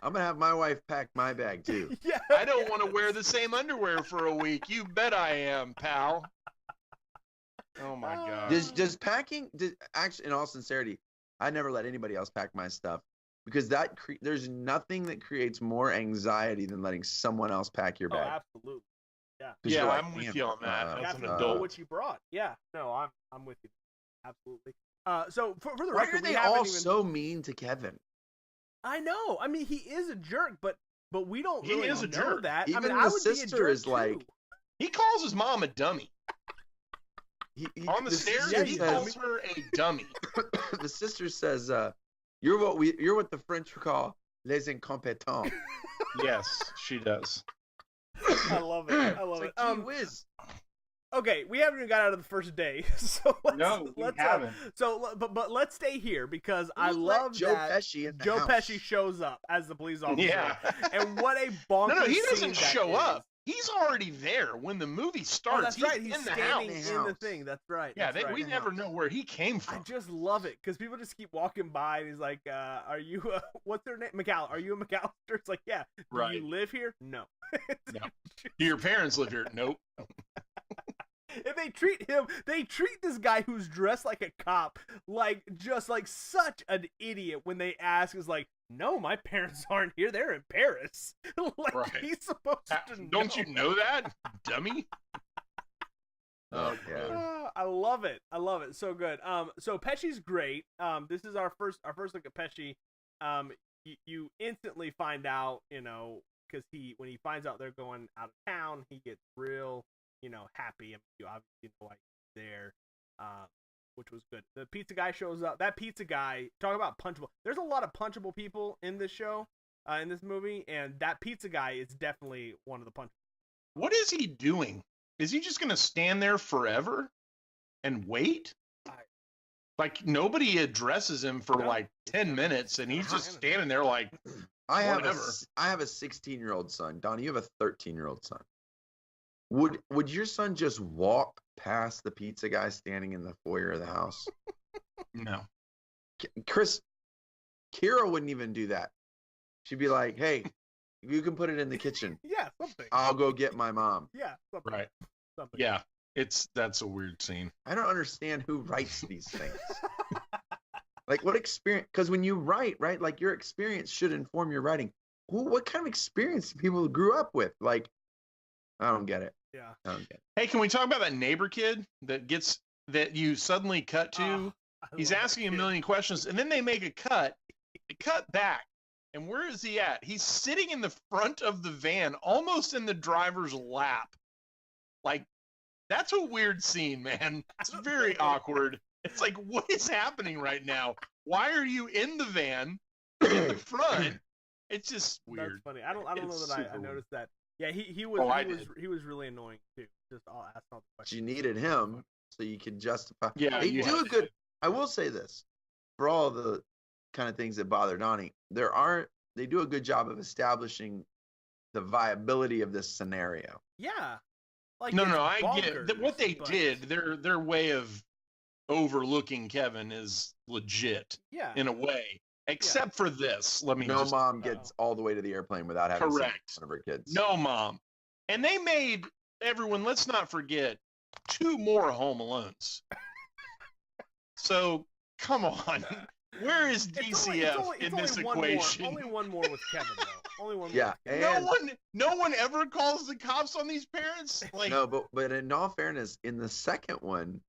I'm gonna have my wife pack my bag too. Yeah. I don't want to wear the same underwear for a week. You bet I am, pal. Oh my god. Does packing? Actually, in all sincerity, I never let anybody else pack my stuff because there's nothing that creates more anxiety than letting someone else pack your Oh, bag. absolutely. Yeah. 'Cause Yeah, you're like, I'm with "Damn, you on that. You That's have an to know adult. what you brought. Yeah. No, I'm with you. Absolutely. So for the Why record, are they we haven't all even... so mean to Kevin? I know. I mean, he is a jerk, but we don't He really is a know jerk. that. Even I mean, the I would be a sister jerk is like- too. He calls his mom a dummy. On the sister stairs, he says- calls her a dummy. the sister says, "You're what the French would call les incompetents." Yes, she does. I love it. I love It's it. like, gee whiz. Okay, we haven't even got out of the first day, so let's haven't. but let's stay here because I Who let love Joe that Pesci in the Joe house? Pesci shows up as the police officer. Yeah. And what a bonkers No, he scene doesn't that show is. up. He's already there when the movie Oh, starts. that's right. He's He's in the standing house. in the thing. That's right. Yeah, that's right. we never know where he came I from. just love it because people just keep walking by and he's like, "Are you? What's their name? McAllister? Are you a McAllister?" It's like, "Yeah." Do Right. you live here? No. No. Do your parents live here? Nope. And they treat this guy who's dressed like a cop like just like such an idiot when they ask is like, no, my parents aren't here, they're in Paris. Like Right. he's supposed to know. Don't you know that, dummy? Oh, Yeah. God. I love it. I love it. So good. So Pesci's great. This is our first look at Pesci. You instantly find out, because when he finds out they're going out of town, he gets real, happy. I mean, you obviously know why he's there, which was good. The pizza guy shows up. That pizza guy, talk about punchable. There's a lot of punchable people in this show, in this movie, and that pizza guy is definitely one of the punchable. What is he doing? Is he just going to stand there forever and wait? Like, nobody addresses him for No. like 10 minutes, and he's just standing there like, I have Whatever. a 16-year-old son. Donnie, you have a 13-year-old son. Would your son just walk past the pizza guy standing in the foyer of the house? no. Kira wouldn't even do that. She'd be like, "Hey, you can put it in the kitchen. Yeah, something. I'll go get my mom." Yeah, something. Right. Something. Yeah. That's a weird scene. I don't understand who writes these things. Like, what experience? Because when you write, right, like your experience should inform your writing. What kind of experience do people grew up with? Like, I don't get it. Yeah. Okay. Hey, can we talk about that neighbor kid that you suddenly cut to? He's asking a million questions, and then they make a cut. They cut back, and where is he at? He's sitting in the front of the van, almost in the driver's lap. Like, that's a weird scene, man. It's very awkward. It's like, what is happening right now? Why are you in the van in the front? It's just weird. That's funny. I don't know that I noticed that. Yeah, he was he was really annoying too. Just I'll ask all the questions. You needed him so you could justify. Yeah, they do a good. I will say this, for all the kind of things that bother Donnie, they do a good job of establishing the viability of this scenario. Yeah. Like, no, I get what they did. Their way of overlooking Kevin is legit. Yeah. In a way. Except for this. No mom gets all the way to the airplane without having seen one of her kids. No mom. And they made everyone, let's not forget, 2 more Home Alones. So come on. Where is DCF in this equation? Only one more with Kevin though. Only one more. Yeah. No one ever calls the cops on these parents? Like, no, but in all fairness, in the second one,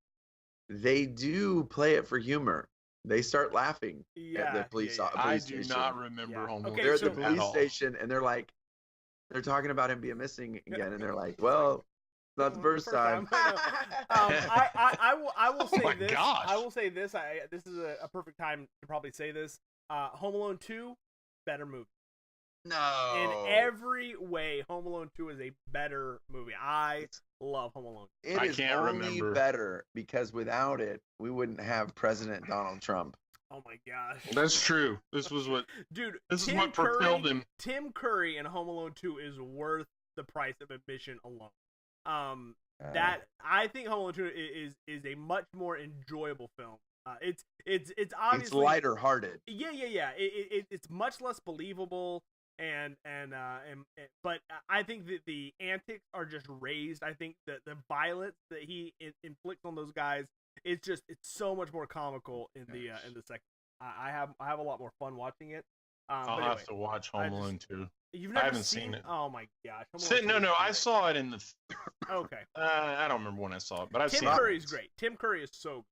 they do play it for humor. They start laughing at the police station. I do not remember Home Alone. They're at the police station and they're talking about him being missing again, and they're like, "Well, not the first time." I will say this. Gosh. I will say this. This is a perfect time to probably say this. Home Alone 2, better movie. No. In every way, Home Alone 2 is a better movie. I love Home Alone. It is only better because without it, we wouldn't have President Donald Trump. Oh my gosh. That's true. This was what is what propelled him. Tim Curry in Home Alone 2 is worth the price of admission alone. That I think Home Alone 2 is a much more enjoyable film. It's obviously it's lighter hearted. Yeah. It's much less believable. But I think that the antics are just raised. I think that the violence that he inflicts on those guys is it's so much more comical in the second. I have a lot more fun watching it. I'll have to watch Home Alone 2. I haven't seen it. Oh my gosh! No, I saw it in the. Okay. I don't remember when I saw it, but I've seen it. Tim Curry's great. Tim Curry is so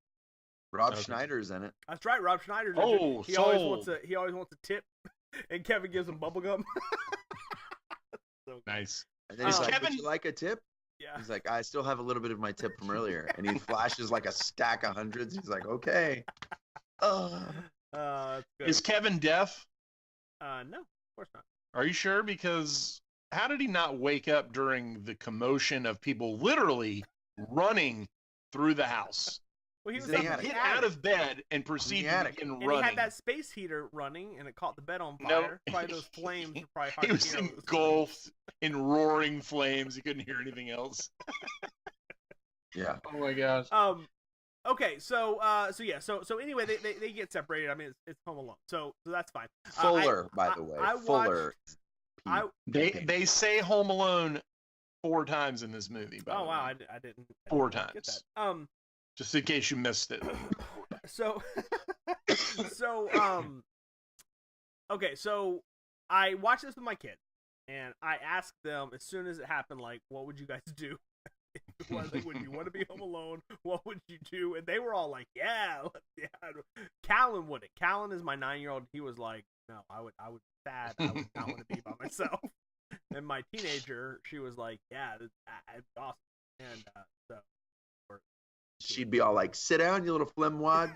good. Rob Schneider's in it. That's right. Rob Schneider's in it. He always wants a tip. And Kevin gives him bubblegum. So nice. And then he's like, Kevin, would you like a tip? Yeah. He's like, I still have a little bit of my tip from earlier. And he flashes like a stack of hundreds. He's like, okay. Is Kevin deaf? No, of course not. Are you sure? Because how did he not wake up during the commotion of people literally running through the house? Well, he was get out of bed and proceed to begin running. And he had that space heater running, and it caught the bed on fire. Probably those flames were probably hard to hear. He was engulfed in roaring flames. He couldn't hear anything else. Yeah. Oh my gosh. Okay, so anyway, they get separated. I mean, it's Home Alone, so that's fine. Fuller, by the way. Fuller. They say Home Alone 4 times in this movie. Oh wow, I didn't. 4 times. Just in case you missed it. Okay, so I watched this with my kids, and I asked them as soon as it happened, like, what would you guys do? Would you want to be home alone? What would you do? And they were all like, yeah. Callan wouldn't. Callan is my 9-year-old. He was like, no, I would be sad. I would not want to be by myself. And my teenager, she was like, yeah, it's awesome. And so. She'd be all like, sit down, you little flimwads.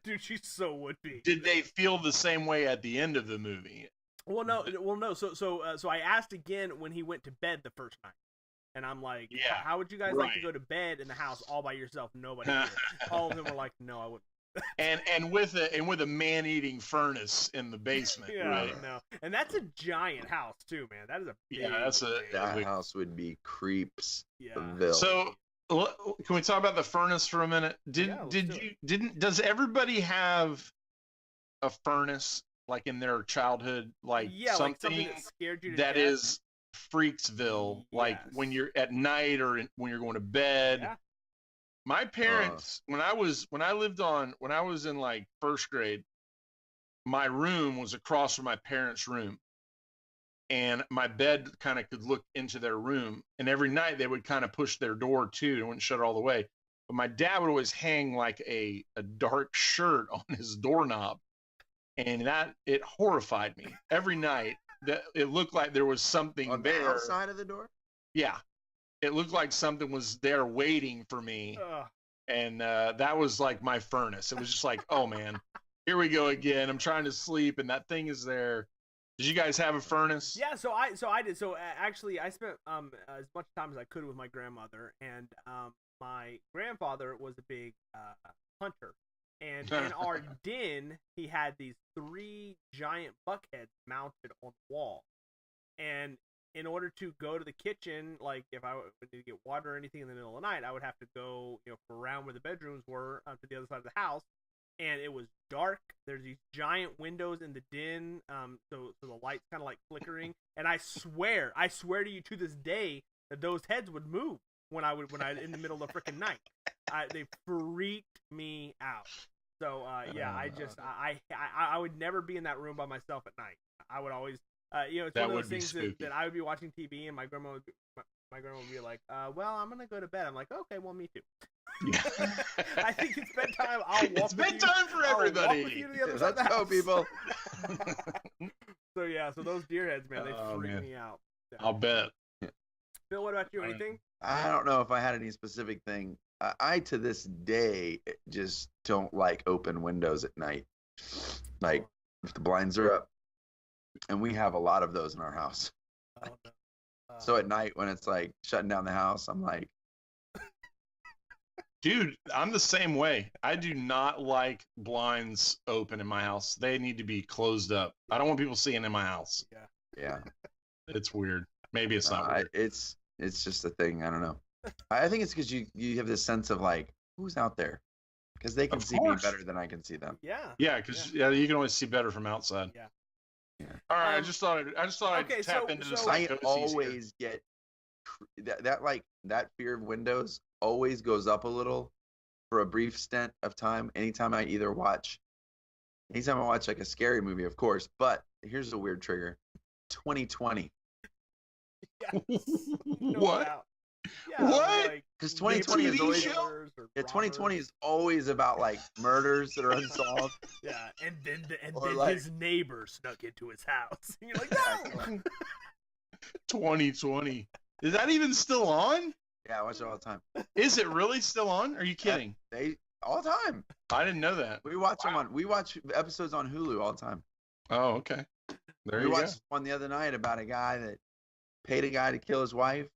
Dude, she so would be. Did they feel the same way at the end of the movie? Well, no. So I asked again when he went to bed the first night, and I'm like, yeah, how would you guys like to go to bed in the house all by yourself, nobody here? All of them were like, no, I wouldn't. and with a man-eating furnace in the basement. Yeah, right? No, and that's a giant house too, man. That is a big, that house would be creeps. Yeah. So. Can we talk about the furnace for a minute? Does everybody have a furnace like in their childhood, something that scared you to that death? Is Freaksville, like when you're at night or when you're going to bed? Yeah. My parents, when I was in like first grade, my room was across from my parents' room, and my bed kind of could look into their room. And every night they would kind of push their door too and wouldn't shut it all the way. But my dad would always hang like a dark shirt on his doorknob, and it horrified me every night. That it looked like there was something on there. the outside of the door. Yeah, it looked like something was there waiting for me. And that was like my furnace. It was just like, oh man, here we go again. I'm trying to sleep, and that thing is there. Did you guys have a furnace? Yeah, so I did. So actually, I spent as much time as I could with my grandmother, and my grandfather was a big hunter, and in our den he had these 3 giant buckheads mounted on the wall, and in order to go to the kitchen, like if I would need to get water or anything in the middle of the night, I would have to go, around where the bedrooms were to the other side of the house, and it was dark. There's these giant windows in the den, so the light's kind of like flickering, and I swear to you to this day that those heads would move when I in the middle of the freaking night. They freaked me out. So yeah, I would never be in that room by myself at night. I would always. It's one of those things that I would be watching TV, and my grandma would be like, well, I'm going to go to bed. I'm like, okay, well, me too. Yeah. I think it's bedtime. It's bedtime for everybody. Let's go, people. So, yeah, those deer heads, man, they freak me out. Yeah. I'll bet. Phil, what about you? Anything? I don't know if I had any specific thing. I to this day, just don't like open windows at night. Like, if the blinds are up. And we have a lot of those in our house. Oh, no. So at night when it's like shutting down the house, I'm like, dude, I'm the same way. I do not like blinds open in my house. They need to be closed up. I don't want people seeing in my house. Yeah. It's weird. Maybe it's not weird. It's just a thing. I don't know. I think it's because you have this sense of like, who's out there? Because they can see me better than I can see them. Yeah, because you can always see better from outside. Yeah. All right, I just thought I'd tap into the psychoses. I always get that fear of windows always goes up a little for a brief stint of time. Anytime I watch like a scary movie, of course. But here's a weird trigger: 2020. Yes. What? Yeah, what? Because 2020 is always 2020 is always about like murders that are unsolved. Yeah, and then his neighbor snuck into his house. And you're like, no. 2020. Is that even still on? Yeah, I watch it all the time. Is it really still on? Are you kidding? They all the time. I didn't know that. We watch them on. We watch episodes on Hulu all the time. Oh, okay. We watched one the other night about a guy that paid a guy to kill his wife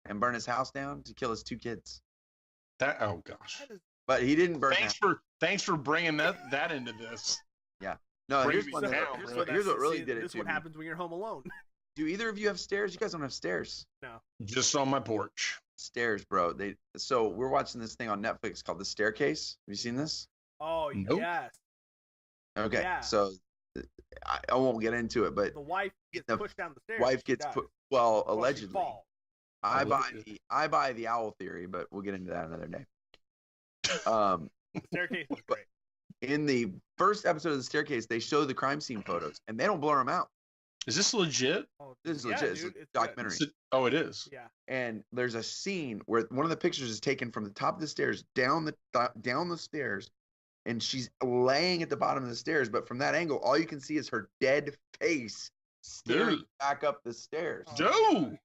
and burn his house down to kill his 2 kids. Oh gosh! But he didn't burn. Thanks for bringing that into this. Yeah. No. Here's what really did it. This is what happens when you're home alone. Do either of you have stairs? You guys don't have stairs. No. Just on my porch. Stairs, bro. So we're watching this thing on Netflix called The Staircase. Have you seen this? Oh nope. Yes. Okay. Yeah. So I won't get into it, but the wife gets pushed down the stairs. Wife gets put. Well, allegedly. She falls. I buy the owl theory, but we'll get into that another day. The Staircase is great. In the first episode of The Staircase, they show the crime scene photos, and they don't blur them out. Is this legit? Oh, this is legit. Dude, it's a documentary. Oh, it is. Yeah. And there's a scene where one of the pictures is taken from the top of the stairs down the stairs, and she's laying at the bottom of the stairs. But from that angle, all you can see is her dead face staring back up the stairs. Dude.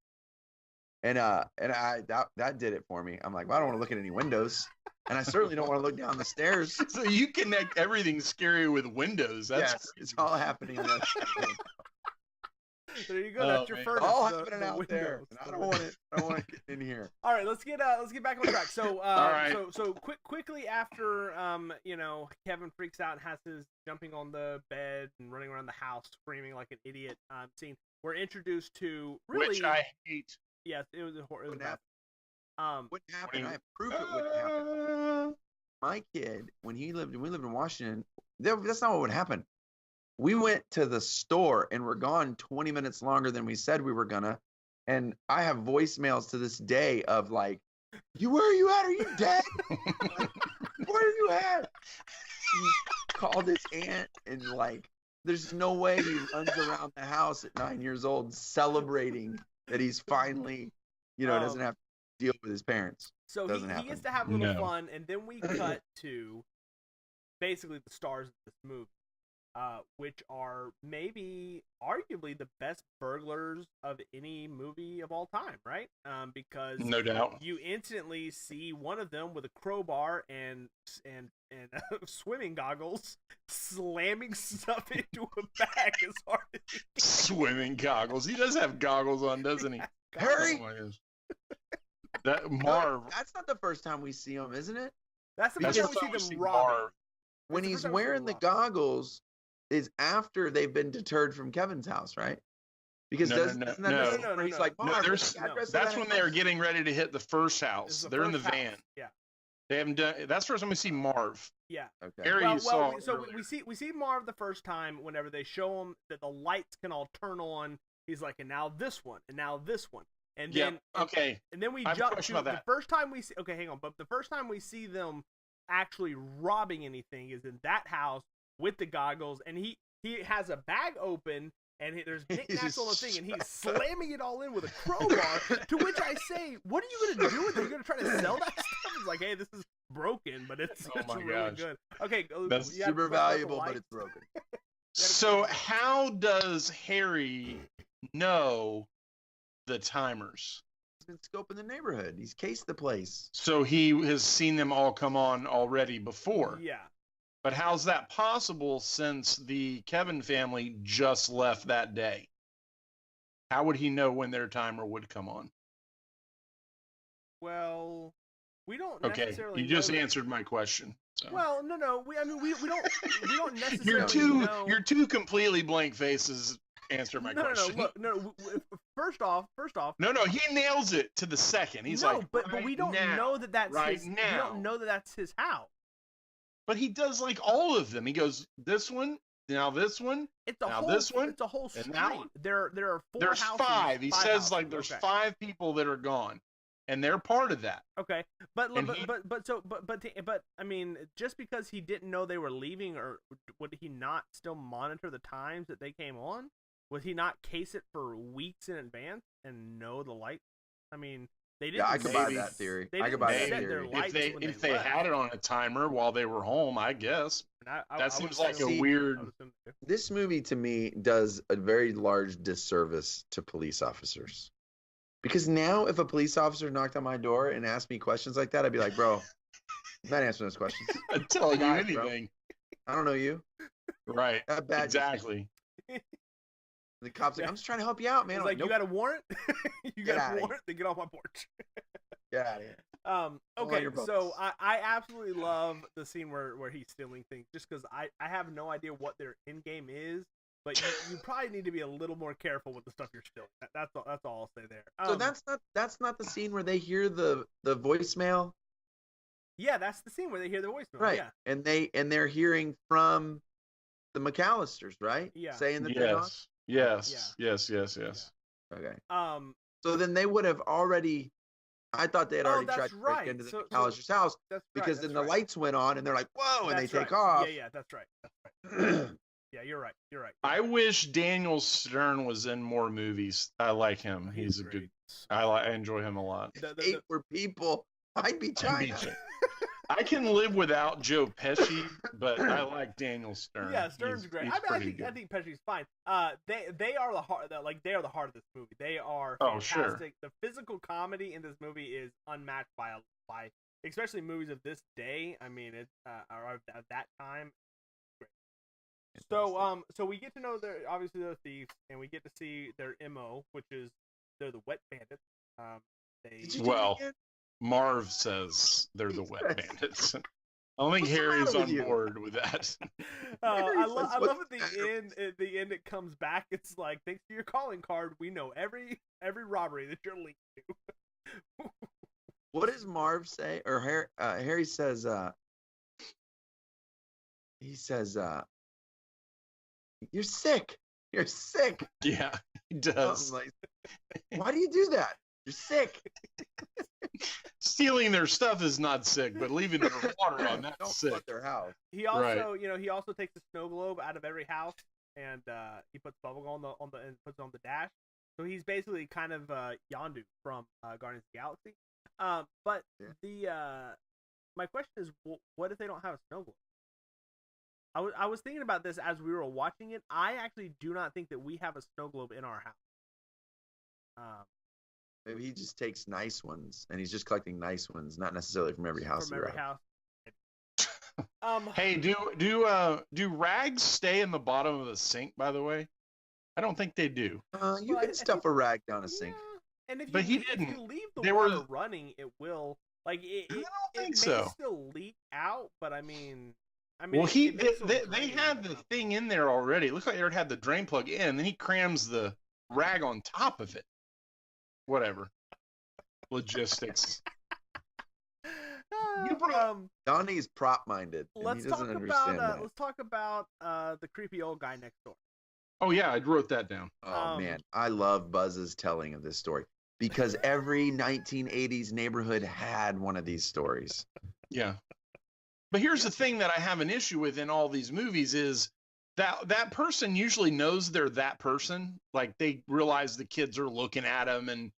And that did it for me. I'm like, well, I don't want to look at any windows, and I certainly don't want to look down the stairs. So you connect everything scary with windows. That's it's all happening. There you go. That's your furnace. All happening out there. I don't want it. I don't want to get in here. All right, let's get back on track. So, right. so quickly after, Kevin freaks out and has his jumping on the bed and running around the house screaming like an idiot scene. We're introduced to which I hate. Yes, it was horrible. What happened? I have proof it wouldn't happen. My kid, when we lived in Washington, that's not what would happen. We went to the store and we're gone 20 minutes longer than we said we were gonna. And I have voicemails to this day of like, where are you at? Are you dead? Like, where are you at? He called his aunt and like There's no way he runs around the house at 9 years old celebrating that he's finally, doesn't have to deal with his parents. So Doesn't he happen. gets to have a little fun, and then we cut to basically the stars of this movie, which are maybe arguably the best burglars of any movie of all time, right? Because No doubt. you instantly see one of them with a crowbar and swimming goggles slamming stuff into a bag as hard as he can. Swimming goggles. He does have goggles on, doesn't he? Harry? Oh my gosh. That Marv. That's not the first time we see him, isn't it? That's the That's first the time we first see time them we see robbing. Marv. When That's the he's first time we see wearing them the robbing. goggles is after they've been deterred from Kevin's house, right? Because No, doesn't no, that no. the scene where he's like, No, Marv, there's- what's the address of That's that when they are house?" getting ready to hit the first This house. is They're in the first van. house. Yeah. They haven't done. That's the first time we see Marv. Yeah. Okay. Harry, you saw. We see Marv the first time whenever they show him that the lights can all turn on. He's like, and now this one, and now this one, and then Okay. and then we I have a jump question to about the that. first time we see. Okay, hang on. But the first time we see them actually robbing anything is in that house with the goggles, and he has a bag open. And there's knickknacks on the thing, and he's slamming it all in with a crowbar. To which I say, "What are you going to do with it? Are you going to try to sell that stuff?" It's like, "Hey, this is broken, but it's my really gosh. good." Okay, That's you have Super to talk about the valuable, but lights. it's broken. So how does Harry know the timers? He's been scoping the neighborhood. He's cased the place. So he has seen them all come on already before. Yeah. But how's that possible since the Kevin family just left that day? How would he know when their timer would come on? Well, we don't Okay, necessarily. you just know that- answered my question. So. Well, no. We don't necessarily. know. Your two completely blank faces answer my question. Look, First off. No, he nails it to the second. He's no, like, but right we don't now, know that that's right his. We now. don't know that that's his house. But he does like all of them. He goes, this one, now this one. It's a Now whole. this one, It's a whole and street. that one. There are four There's houses. five. He says houses. like there's Okay. 5 people that are gone, and they're part of that. Okay, but And he- but I mean, just because he didn't know they were leaving, or would he not still monitor the times that they came on? Would he not case it for weeks in advance and know the light? I mean, they didn't. Yeah, I could buy maybe- that theory. They I didn't could buy that set their theory. lights when If they left. had it on a timer while they were home, I guess. And I That would seems like a assume- weird- I would assume they do. This movie to me does a very large disservice to police officers. Because now if a police officer knocked on my door and asked me questions like that, I'd be like, bro, I'm not answering those questions. I'm telling you Guy, bro. anything. I don't know you. Right. That bad. Exactly. The cop's like, I'm just trying to help you out, man. He's I'm like, nope, you got a warrant? You Get got outta a here. warrant? Then get off my porch. get out of here. All Okay, your so books. I absolutely love the scene where he's stealing things, just because I have no idea what their end game is, but you probably need to be a little more careful with the stuff you're stealing. That's all I'll say there. So that's not the scene where they hear the voicemail, yeah, that's the scene where they hear the voicemail. right? Yeah, And they're hearing from the McAllisters, right? Yeah. Saying that they're not. Yes. Yes. Okay. Um, So then they would have already. I thought they had already tried that's to break right. into the So- McAllister's house that's because right, then that's the right. lights went on and they're like, "Whoa!" and they That's take right. off. Yeah, that's right. Yeah, you're right. I wish Daniel Stern was in more movies. I like him. He's a good. great. I enjoy him a lot. Eight were people. I'd be China. I can live without Joe Pesci, but I like Daniel Stern. Yeah, Stern's great. He's I pretty think good. Pesci's fine. They are the heart. They are the heart of this movie. They are Oh, sure. fantastic. The physical comedy in this movie is unmatched by especially movies of this day. I mean, it's or at that time. Great. So we get to know obviously they're thieves, and we get to see their MO, which is they're the wet bandits. Did you do it Well, again? Marv says they're the wet bandits. I don't think What's the Harry's matter with on you? board with that. I Harry love says, at "What's the the matter?" end. At the end, it comes back. It's like, thanks for your calling card. We know every robbery that you're linked to. What does Marv say? Or Harry says, he says, "You're sick. You're sick." Yeah, he does. I'm like, why do you do that? You're sick. Stealing their stuff is not sick, but leaving their water on Don't that's flood sick. their house. He also, he also takes the snow globe out of every house and he puts bubblegum and puts it on the dash. So he's basically kind of Yondu from Guardians of the Galaxy. But my question is, what if they don't have a snow globe? I was thinking about this as we were watching it. I actually do not think that we have a snow globe in our house. Maybe he just takes nice ones, and he's just collecting nice ones, not necessarily from every house. From every house. Hey, do rags stay in the bottom of the sink? By the way, I don't think they do. You can stuff a rag down a sink. And if but you, he didn't. If you leave the water running, it will it I don't think may so. still leak out, but I mean, well, they had the thing in there already. It looks like they already had the drain plug in. Then he crams the rag on top of it. Whatever. Logistics. Donnie's prop minded. Let's talk about the creepy old guy next door. Oh yeah, I wrote that down. Oh man, I love Buzz's telling of this story because every 1980s neighborhood had one of these stories. Yeah. But here's the thing that I have an issue with in all these movies is that person usually knows they're that person. Like they realize the kids are looking at him, and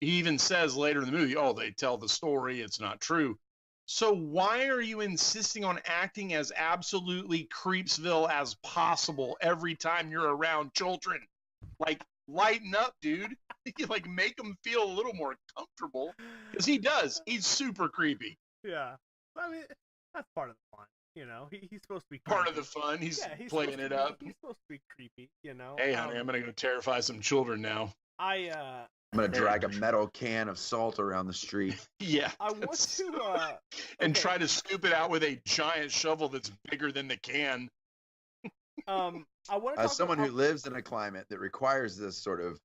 he even says later in the movie, "Oh, they tell the story. It's not true." So why are you insisting on acting as absolutely Creepsville as possible every time you're around children? Like, lighten up, dude. Like, make them feel a little more comfortable. Because he does. He's super creepy. Yeah. I mean, that's part of the fun. You know, he's supposed to be creepy. Part of the fun. He's playing it up. He's supposed to be creepy, you know. Hey, honey, I'm going to go terrify some children now. I'm going to drag a metal can of salt around the street. Yeah. I want to... and try to scoop it out with a giant shovel that's bigger than the can. I want to As someone who lives in a climate that requires this sort of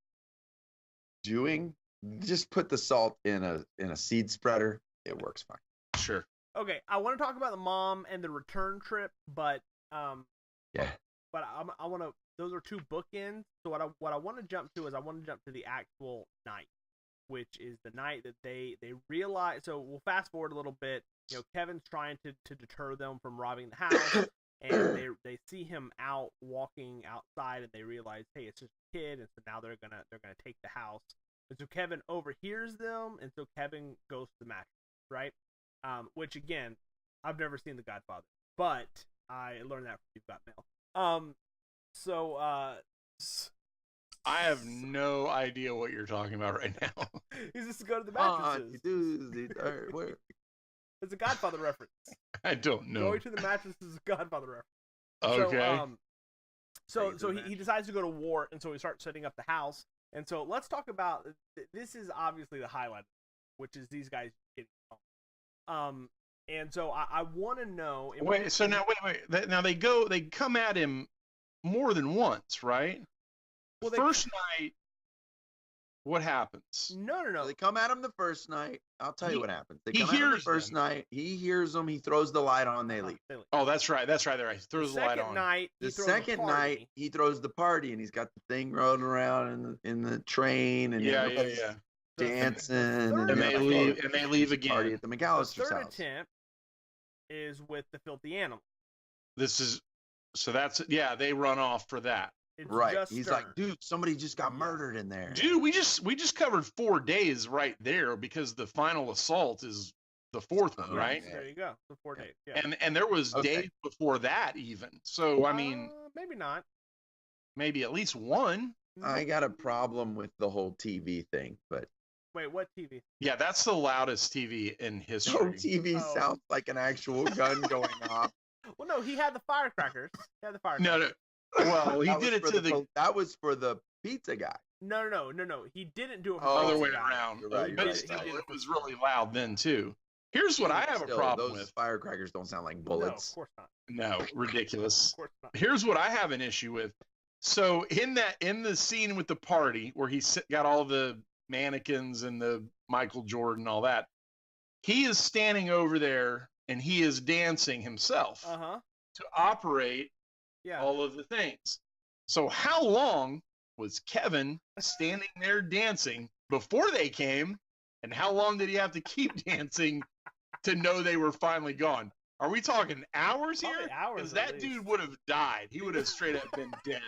doing, just put the salt in a seed spreader. It works fine. Sure. Okay, I want to talk about the mom and the return trip, but yeah. But I want to. Those are two bookends. So what I want to jump to is I want to jump to the actual night, which is the night that they realize. So we'll fast forward a little bit. You know, Kevin's trying to deter them from robbing the house, and they see him out walking outside, and they realize, hey, it's just a kid, and so now they're gonna take the house. And so Kevin overhears them, and so Kevin goes to the mattress, right? Which again, I've never seen The Godfather, but I learned that from You've Got Mail. I have no idea what you're talking about right now. He's just to go to the mattresses. It's a Godfather reference. I don't know. Going to the mattresses is a Godfather reference. Okay. So he decides to go to war, and so he starts setting up the house. And so let's talk about this. Is obviously the highlight, which is these guys getting home. And so I want to know. Wait. Now they come at him more than once, right? Well, first night, what happens? No. They come at him the first night. I'll tell you what happens. They come at him the first night. He hears them. He throws the light on. They leave. Oh, that's right. He throws the light on. The second night, he throws the party, and he's got the thing rolling around in the train, and dancing, and they leave again. Party at the McAllister's house. House. Third attempt is with the filthy animal. They run off for that. It's right. He's like, dude, somebody just got murdered in there. Dude, we just covered 4 days right there because the final assault is the fourth one, right? There you go. The 4 days. Yeah. And there was days before that even. So I mean, maybe not. Maybe at least one. I got a problem with the whole TV thing, but wait, what TV? Yeah, that's the loudest TV in history. No TV sounds like an actual gun going off. Well, no, he had the firecrackers. No. Well, he did it to that was for the pizza guy. No. He didn't do it for the other pizza way guy. around. Right, but it was really loud then too. Here's what I have a problem with. Those firecrackers don't sound like bullets. No, of course not. No, ridiculous. Of course not. Here's what I have an issue with. So in the scene with the party where he got all the mannequins and the Michael Jordan, all that, he is standing over there and he is dancing himself to operate all of the things. So how long was Kevin standing there dancing before they came, and how long did he have to keep dancing to know they were finally gone? Are we talking hours here? Probably hours Because at that dude least. would have died. He would have straight up been dead.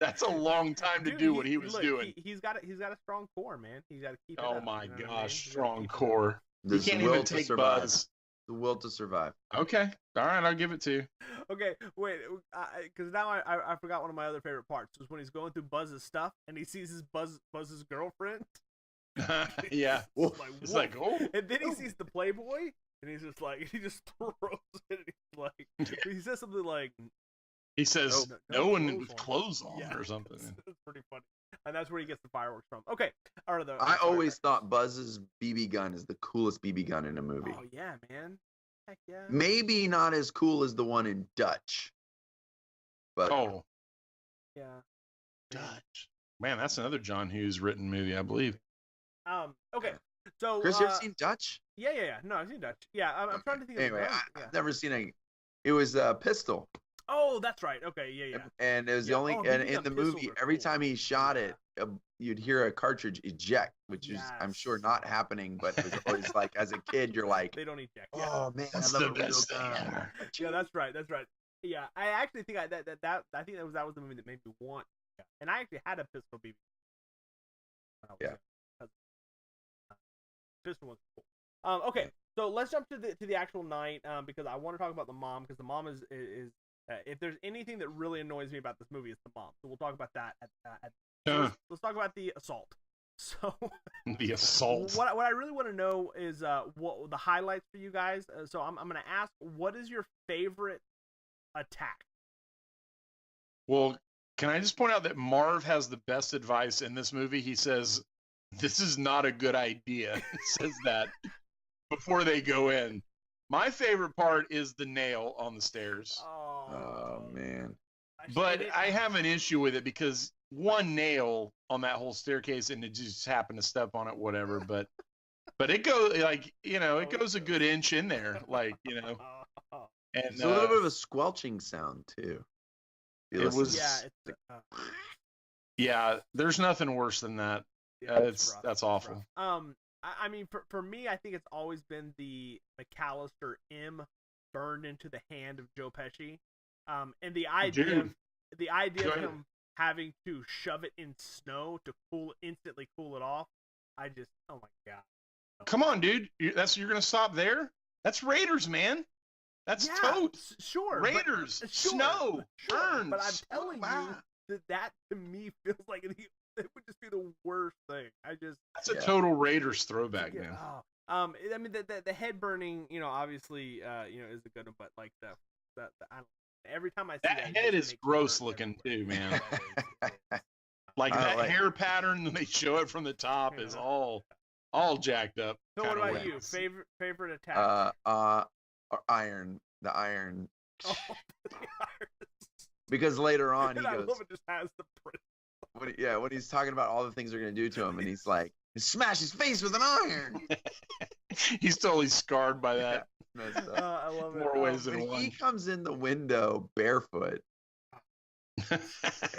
That's a long time to Dude, do what he was doing. He's got a strong core, man. He's got to keep it Oh up. my You know what I mean? gosh, He's gotta strong keep it up. core. He This can't will even to take survive. Buzz. The will to survive. Okay, all right, I'll give it to you. Okay, wait, because now I forgot one of my other favorite parts was when he's going through Buzz's stuff and he sees Buzz's girlfriend. Yeah, It's like, it's whoa. like, oh, And then he sees the Playboy and he's just like, he just throws it. And he's like, he says something like, he says no one with clothes on Yeah, or something. It's pretty funny, and that's where he gets the fireworks from. Okay, or the I always thought Buzz's BB gun is the coolest BB gun in a movie. Oh yeah, man. Heck yeah. Maybe not as cool as the one in Dutch, but Oh, Yeah. Dutch. Man, that's another John Hughes written movie, I believe. Okay. So. Chris, you ever seen Dutch? Yeah. No, I've seen Dutch. Yeah, I'm trying to think. Anyway, of I've never seen a. It was a pistol, Oh, that's right. Okay. Yeah. and it was the Yeah. only. Oh, And BB in gun the pistols movie, are every cool. time he shot Yeah. it, you'd hear a cartridge eject, which is, I'm sure, Yes. not happening. But it was always like, as a kid, you're like, They don't eject. Yeah. oh man, That's I the love a real best thing gun. ever. Yeah, that's right. Yeah, I actually think I think that was the movie that made me want. Yeah. And I actually had a pistol BB. Yeah. Pistol was cool. Okay, so let's jump to the actual night because I want to talk about the mom because the mom is if there's anything that really annoys me about this movie, it's the mom. So we'll talk about that. Let's talk about the assault. So The assault. what I really want to know is what the highlights for you guys. So I'm gonna ask, what is your favorite attack? Well, can I just point out that Marv has the best advice in this movie? He says, "This is not a good idea." He says that before they go in. My favorite part is the nail on the stairs. Oh man. But I have an issue with it because one nail on that whole staircase and it just happened to step on it, whatever. But it goes like, it goes a good inch in there, like, and It's a little bit of a squelching sound too. You It listen. was- Yeah, it's yeah, there's nothing worse than that. it's rough. That's It's awful. rough. I mean, for me, I think it's always been the McAllister M burned into the hand of Joe Pesci, and the idea Dude. of Go him having to shove it in snow to instantly cool it off. Oh my god. Come on, dude. You're gonna stop there? That's Raiders, man. That's Yeah, totes. Sure. Raiders, sure, snow, burns. But I'm telling Wow. you that to me feels like it would just be the worst thing. That's a total Raiders throwback, Yeah, man. I mean the head burning, obviously, is a good one, but like the I don't, every time I see That that, it head just is makes me gross hurt looking everywhere. too, man. Yeah, Like I that like- hair pattern when they show it from the top is Yeah. all jacked up. So what kinda about way. you? Favorite attack? The iron. Oh, Because later on he and I goes, love it just has the print. when he's talking about all the things they're gonna do to him, and he's like, smash his face with an iron. He's totally scarred by that. Messed up. I love it. More ways than When one. he comes in the window barefoot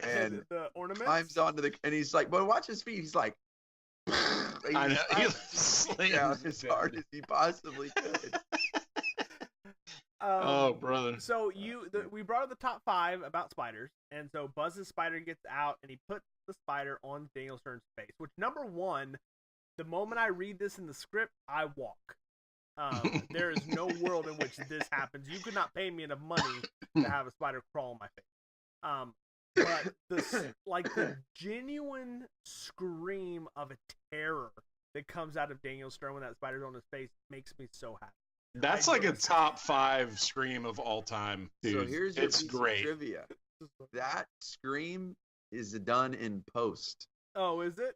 and the ornaments. climbs onto and he's like, but watch his feet. He's like, I know. He slings down his as head. hard as he possibly could. Oh, brother. So we brought up the top 5 about spiders, and so Buzz's spider gets out, and he puts the spider on Daniel Stern's face. Which, number one, the moment I read this in the script, I walk. There is no world in which this happens. You could not pay me enough money to have a spider crawl on my face. But the genuine scream of a terror that comes out of Daniel Stern when that spider's on his face makes me so happy. That's like a top 5 scream of all time, dude. So here's your It's piece great. of trivia. That scream is done in post. Oh, is it?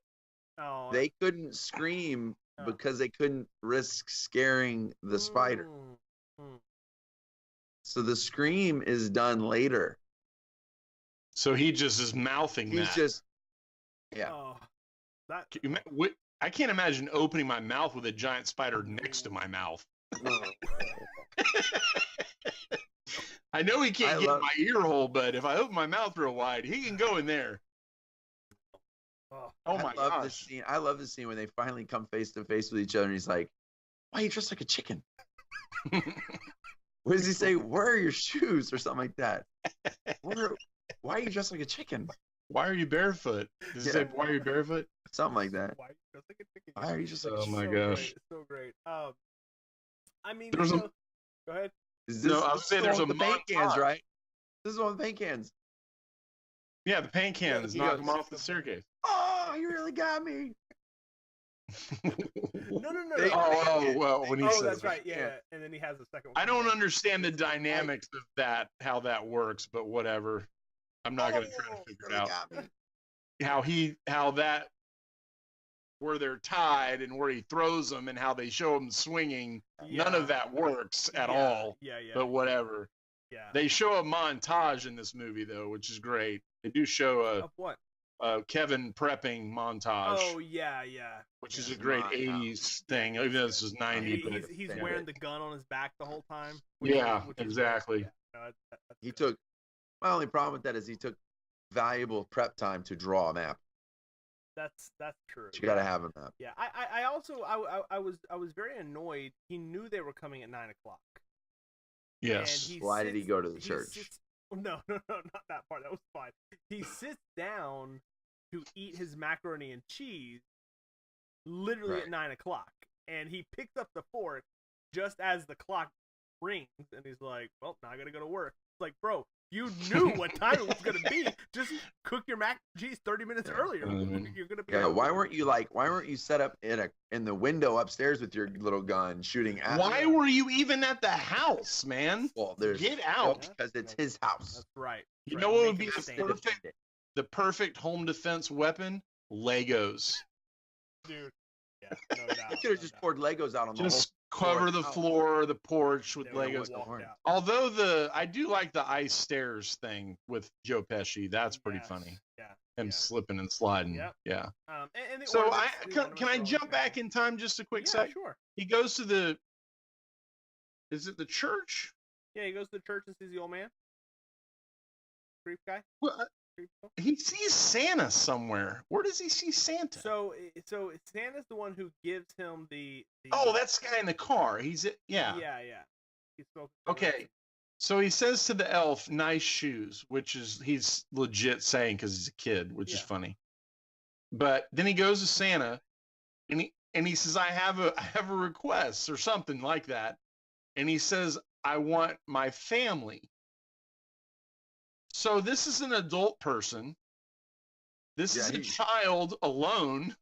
Oh, They couldn't scream Oh. because they couldn't risk scaring the spider. Mm. So the scream is done later. So he just is mouthing He's that. just, yeah. Oh, that. I can't imagine opening my mouth with a giant spider next to my mouth. I know he can't get in my ear hole, but if I open my mouth real wide, he can go in there. Oh my I love this gosh. scene. I love the scene when they finally come face to face with each other, and he's like, "Why are you dressed like a chicken?" What does he say? Where are your shoes or something like that? Why are you dressed like a chicken? Why are you barefoot? Does he say, why are you barefoot? Something like that. Why are you dressed like a chicken? Why are you just like a Oh chicken? my so gosh. Great, so great. I mean, There's go ahead. Is No, this, I was this saying the there's one a with the paint cans, montage. right? This is the one with paint cans. Yeah, the paint cans he knock goes- him off the staircase. Oh, you really got me. No. Well, when he Oh, says that's that. right. Yeah, and then he has a second one. I don't understand the dynamics of that, how that works, but whatever. I'm not going to try to figure it really out. got me. How that, where they're tied and where he throws them and how they show him swinging. None of that works at all. Yeah. But whatever. Yeah. They show a montage in this movie though, which is great. They do show Of what? a Kevin prepping montage. Oh yeah. Which is a great '80s thing, even though this is '90. But He's wearing the gun on his back the whole time. Yeah, which is exactly. great. Yeah, no, that's He good. took. My only problem with that is he took valuable prep time to draw a map. That's true. You got to have a map. Yeah, I also I was very annoyed. He knew they were coming at 9:00. Yes. And Why did he go to the church? No, not that part. That was fine. He sits down to eat his macaroni and cheese, literally at 9:00, and he picks up the fork just as the clock rings, and he's like, "Well, now I gotta go to work." It's like, bro, you knew what time it was gonna be. Just cook your mac and cheese 30 minutes earlier. You're gonna be. Yeah, why weren't you set up in the window upstairs with your little gun shooting at? Why were you even at the house, man? Well, there's Get out. because it's his house. That's right. You Right. know what would Make be it a the stand. perfect home defense weapon? Legos. Dude. Yeah, no doubt. You could have just poured Legos out on the Just whole cover the floor or the porch with They would've Legos. walked out. Although I do like the ice stairs thing with Joe Pesci. That's pretty Yes. funny. Yeah. Him yeah. slipping and sliding. Yep. Yeah. And the So ornaments- the can I ornaments jump are back in time just a quick Yeah, sec? sure. He goes to is it the church? Yeah, he goes to the church and sees the old man. Creep guy. Well, Creep guy. he sees Santa somewhere. Where does he see Santa? So Santa's the one who gives him the Oh, that's the guy in the car. Yeah. yeah. He's smoking cigarettes. Okay. So he says to the elf, "Nice shoes," which is he's legit saying because he's a kid, which is Yeah. funny. But then he goes to Santa, and he says, "I have a request," or something like that, and he says, "I want my family." So this is an adult person. This is a child alone,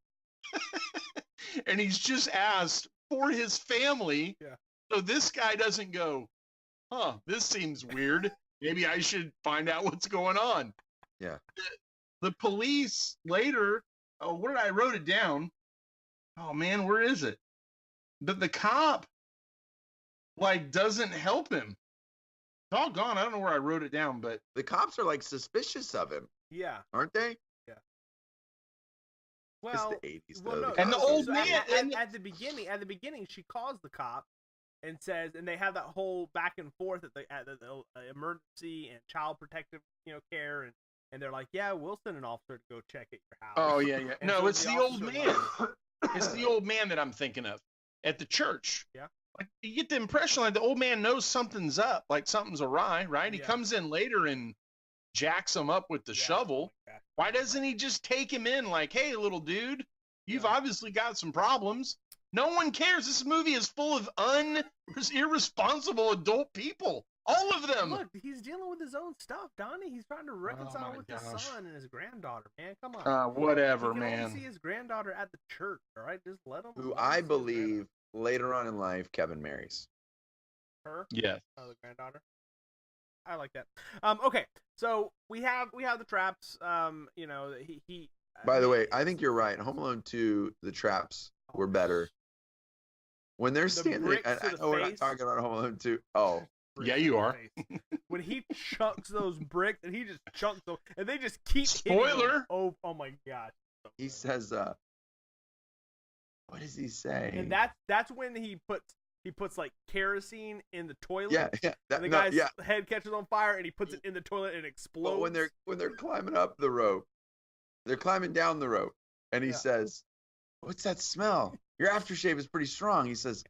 and he's just asked for his family. Yeah. So this guy doesn't go, "Huh, this seems weird. Maybe I should find out what's going on." Yeah. The police later, I wrote it down. Oh man, where is it? But the cop doesn't help him. Doggone, I don't know where I wrote it down, but The cops are suspicious of him, Yeah. aren't they? Well, it's the 80s well, though. no, And the so old at- man- at the beginning, she calls the cop and says, and they have that whole back and forth at the emergency and child protective, care, and they're like, yeah, we'll send an officer to go check at your house. oh yeah. And No, so it's the old officer man. goes, It's the old man that I'm thinking of at the church. Yeah. You get the impression the old man knows something's up, something's awry, right? He Yeah. comes in later and jacks him up with the Yeah, shovel. oh my gosh. Why doesn't he just take him in hey, little dude, you've Yeah. obviously got some problems. No one cares. This movie is full of irresponsible adult people. All of them. Look, he's dealing with his own stuff, Donnie. He's trying to reconcile my with his gosh. son and his granddaughter. Man, come on. Whatever, he can man. only see his granddaughter at the church. All right, just let him. Who let him I see his believe later on in life Kevin marries. granddaughter. Yes. Her, the granddaughter. I like that. Okay, so we have the traps. He. By the way, I think you're right. Home Alone 2, the traps were better. When they're standing, bricks and to I the know we're not face. talking about Home Alone 2. Oh, Yeah, you are. When he chunks those bricks and he just chunks them, and they just keep hitting Spoiler. him. Oh my gosh. he says, what does he say? And that's when he puts kerosene in the toilet. yeah. And the guy's head catches on fire, and he puts it in the toilet, and it explodes. But when they're climbing up the rope, they're climbing down the rope, and he says, "What's that smell? Your aftershave is pretty strong." He says,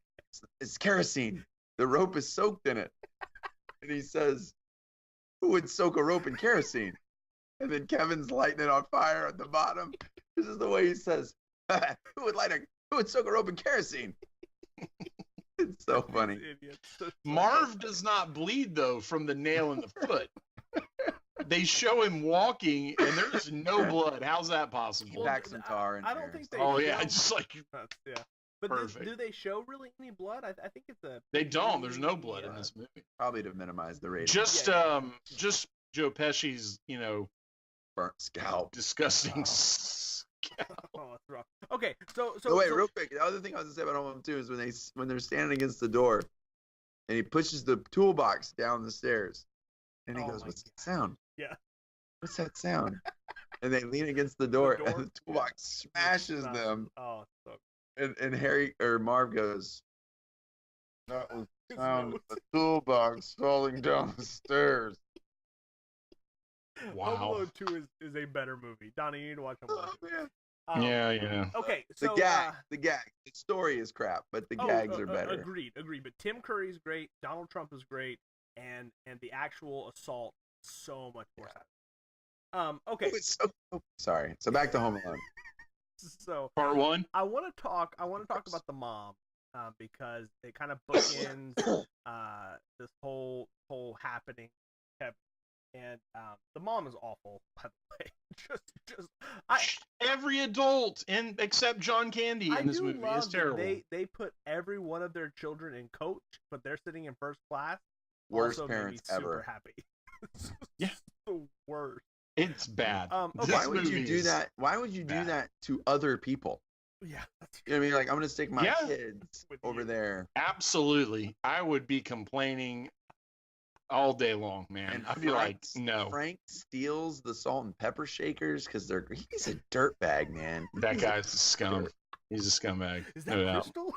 "It's kerosene." The rope is soaked in it. And he says, who would soak a rope in kerosene? And then Kevin's lighting it on fire at the bottom. This is the way he says, who would soak a rope in kerosene? It's so funny. Marv does not bleed, though, from the nail in the foot. They show him walking, and there's no blood. How's that possible? He packed some tar in I there. don't think they. Oh, yeah, just like... Yeah. But Perfect. do they show really any blood? I think it's a. They don't. There's no blood in this movie. Probably to minimize the rating. Just Joe Pesci's, burnt scalp. disgusting. Oh, that's rough. Okay, so wait, real quick. The other thing I was gonna say about Home Alone 2 is when they're standing against the door, and he pushes the toolbox down the stairs, and he goes, "What's that sound?" Yeah. What's that sound? And they lean against the door, and the toolbox smashes them. Oh, so. And Harry or Marv goes, "That was the sound of the toolbox falling down the stairs." Wow. Home Alone 2 is a better movie. Donnie, you need to watch Home Alone 2. Oh, man. Yeah. Okay, so the gag, the story is crap, but the gags are better. Agreed. But Tim Curry's great. Donald Trump is great, and the actual assault so much more. Okay. Sorry. So back to Home Alone. So Part 1. I want to talk about the mom because it kind of bookends this whole happening. And the mom is awful, by the way. Every adult except John Candy in this movie is terrible. They put every one of their children in coach, but they're sitting in first class. Worst also parents made me ever. Super happy. Yeah, the worst. It's bad. Okay. Why would you do that? Why would you do that to other people? Yeah, that's you know what I mean. Like I'm gonna stick my kids with over you. there. Absolutely, I would be complaining all day long, man. And I'd be like, no. Frank steals the salt and pepper shakers because he's a dirtbag, man. That guy's a scum. He's a scumbag. Is that Crystal?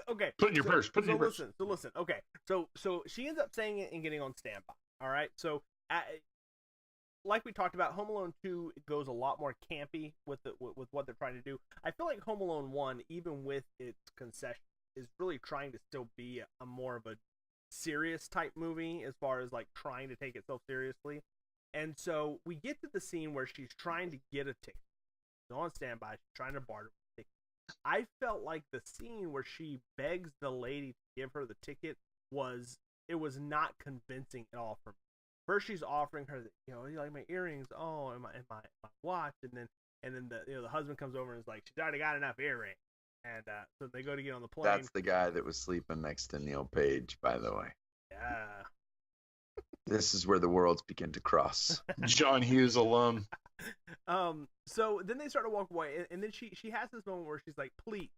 Okay. Put in your purse. Put in your purse. So listen. Okay. So she ends up saying it and getting on standby. All right. So like we talked about, Home Alone 2 goes a lot more campy with what they're trying to do. I feel like Home Alone 1, even with its concession, is really trying to still be a more of a serious type movie as far as like trying to take itself seriously. And so we get to the scene where she's trying to get a ticket. She's on standby. She's trying to barter a ticket. I felt like the scene where she begs the lady to give her the ticket was not convincing at all for me. First, she's offering her, you like my earrings, and my watch, and then the husband comes over and is like, she's already got enough earrings, and so they go to get on the plane. That's the guy that was sleeping next to Neil Page, by the way. Yeah. This is where the worlds begin to cross. John Hughes alum. So then they start to walk away, and then she has this moment where she's like, please,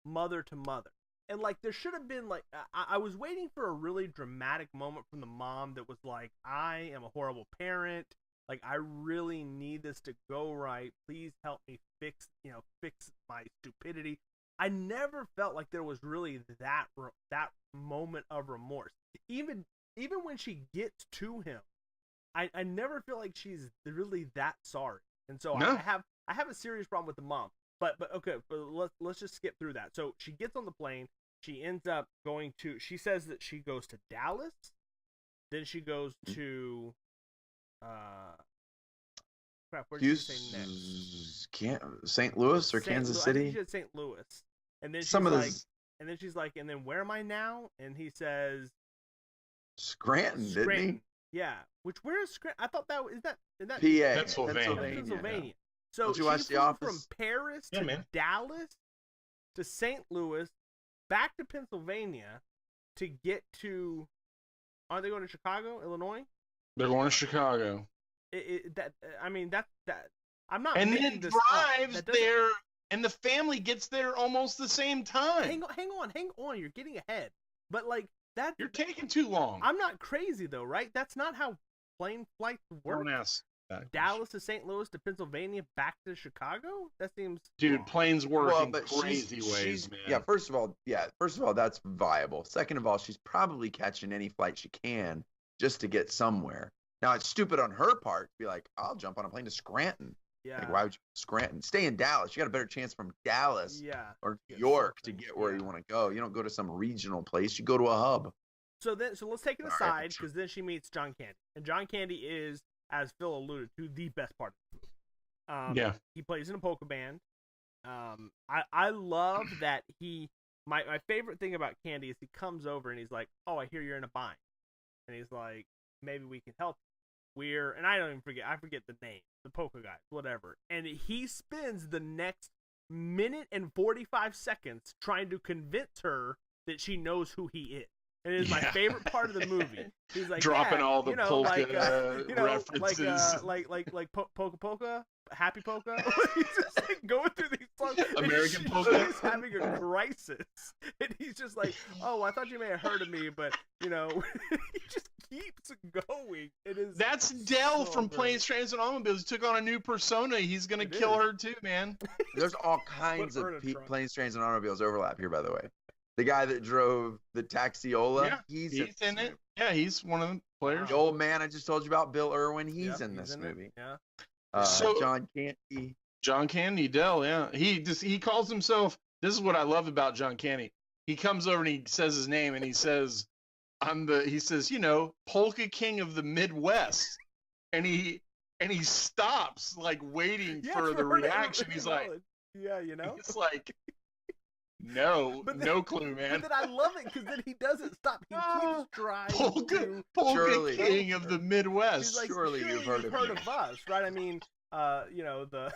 mother to mother. And like there should have been like I was waiting for a really dramatic moment from the mom that was like, I am a horrible parent. Like I really need this to go right. Please help me fix my stupidity. I never felt like there was really that moment of remorse. Even when she gets to him, I never feel like she's really that sorry. And so no. I have a serious problem with the mom. But okay, let's just skip through that. So she gets on the plane. She ends up going to. She says that she goes to Dallas. Then she goes to. Where did she say next? St. Louis or Kansas City? I think she said St. Louis. And then she's like, and then where am I now? And he says, Scranton. Didn't he? Yeah. Where is Scranton? I thought that is that PA, Pennsylvania. So she flew from Paris to Dallas to St. Louis, back to Pennsylvania to get to. Are they going to Chicago, Illinois? They're going to Chicago. I'm not. And then drives there, and the family gets there almost the same time. Hang on. You're getting ahead, but like that. You're taking too long. I'm not crazy though, right? That's not how plane flights work. Don't ask. Dallas to St. Louis to Pennsylvania back to Chicago? That seems planes work in crazy ways, man. Yeah, first of all, that's viable. Second of all, she's probably catching any flight she can just to get somewhere. Now it's stupid on her part to be like, I'll jump on a plane to Scranton. Yeah. Like, why would you Scranton? Stay in Dallas. You got a better chance from Dallas or New Get York to something. get where you want to go. You don't go to some regional place. You go to a hub. So let's take it All aside right. because then she meets John Candy, and John Candy is, as Phil alluded to, the best part of the movie. He plays in a polka band. I love that my favorite thing about Candy is he comes over and he's like, "Oh, I hear you're in a bind," and he's like, "Maybe we can help you." And I forget the name, the polka guys, whatever. And he spends the next minute and 45 seconds trying to convince her that she knows who he is. And it is my favorite part of the movie. He's like dropping all the polka references, like polka polka, happy polka. He's just like going through these songs. American polka. He's having a crisis, and he's just like, "Oh, I thought you may have heard of me, but he just keeps going." That's Dell from Planes, Trains, and Automobiles. He took on a new persona. He's gonna kill her too, man. There's all kinds of Planes, Trains, and Automobiles overlap here, by the way. The guy that drove the Taxiola, he's in it. Yeah, he's one of the players. The old man I just told you about, Bill Irwin, he's in this movie. Yeah. John Candy. John Candy, Dell, yeah. He calls himself, this is what I love about John Candy. He comes over and he says his name and he says, Polka King of the Midwest. And he stops like waiting for the reaction. He's like, It's like, no clue, man. But then I love it because then he doesn't stop. He keeps trying. Polka King of the Midwest. She's like, surely you've heard of us, right? I mean, the.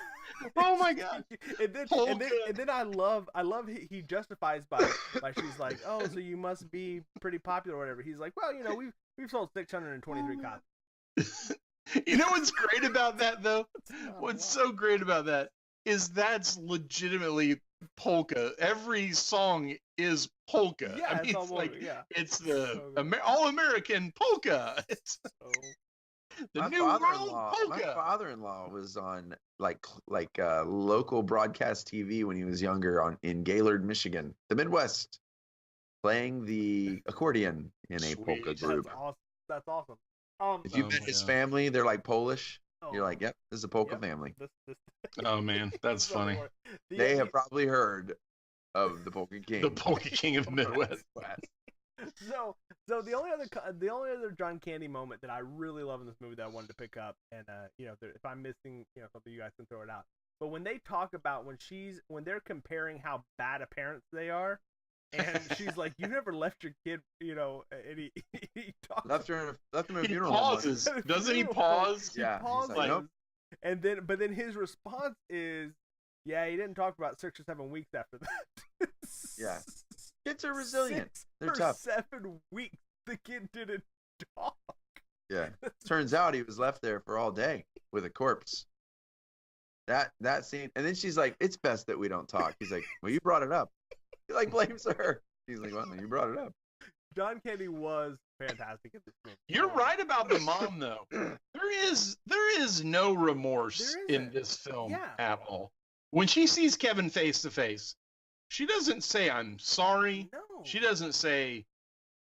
Oh my God. and then I love he justifies by she's like, "Oh, so you must be pretty popular or whatever." He's like, "Well, we've sold 623 copies." You know what's great about that though? What's so great about that is that's legitimately polka. Every song is polka. Yeah, I mean, it's the so all-American polka. It's the new world polka. My father-in-law was on like local broadcast TV when he was younger in Gaylord, Michigan, the Midwest, playing the accordion in a polka group. That's awesome. If you met his family, they're like Polish. You're like, yep, this is a polka family. Oh man, that's funny. They have probably heard of the Polka King. The Polka King of the Midwest. So the only other John Candy moment that I really love in this movie that I wanted to pick up, and if I'm missing something, you guys can throw it out. But when they talk about when they're comparing how bad a parents they are, and she's like, "You never left your kid," and he talks. Left him at a funeral. He pauses. Doesn't he pause? Yeah. He pauses, like, nope. But then his response is, "Yeah, he didn't talk about 6 or 7 weeks after that." Yeah. Kids are resilient. They're 6 tough. or 7 weeks, the kid didn't talk. Yeah. Turns out he was left there for all day with a corpse. That scene, and then she's like, "It's best that we don't talk." He's like, "Well, you brought it up." He like blames her. He's like, "Well, you brought it up." John Candy was fantastic in this movie. You're right about the mom, though. There is no remorse in this film at all. When she sees Kevin face to face, she doesn't say, "I'm sorry." No. She doesn't say,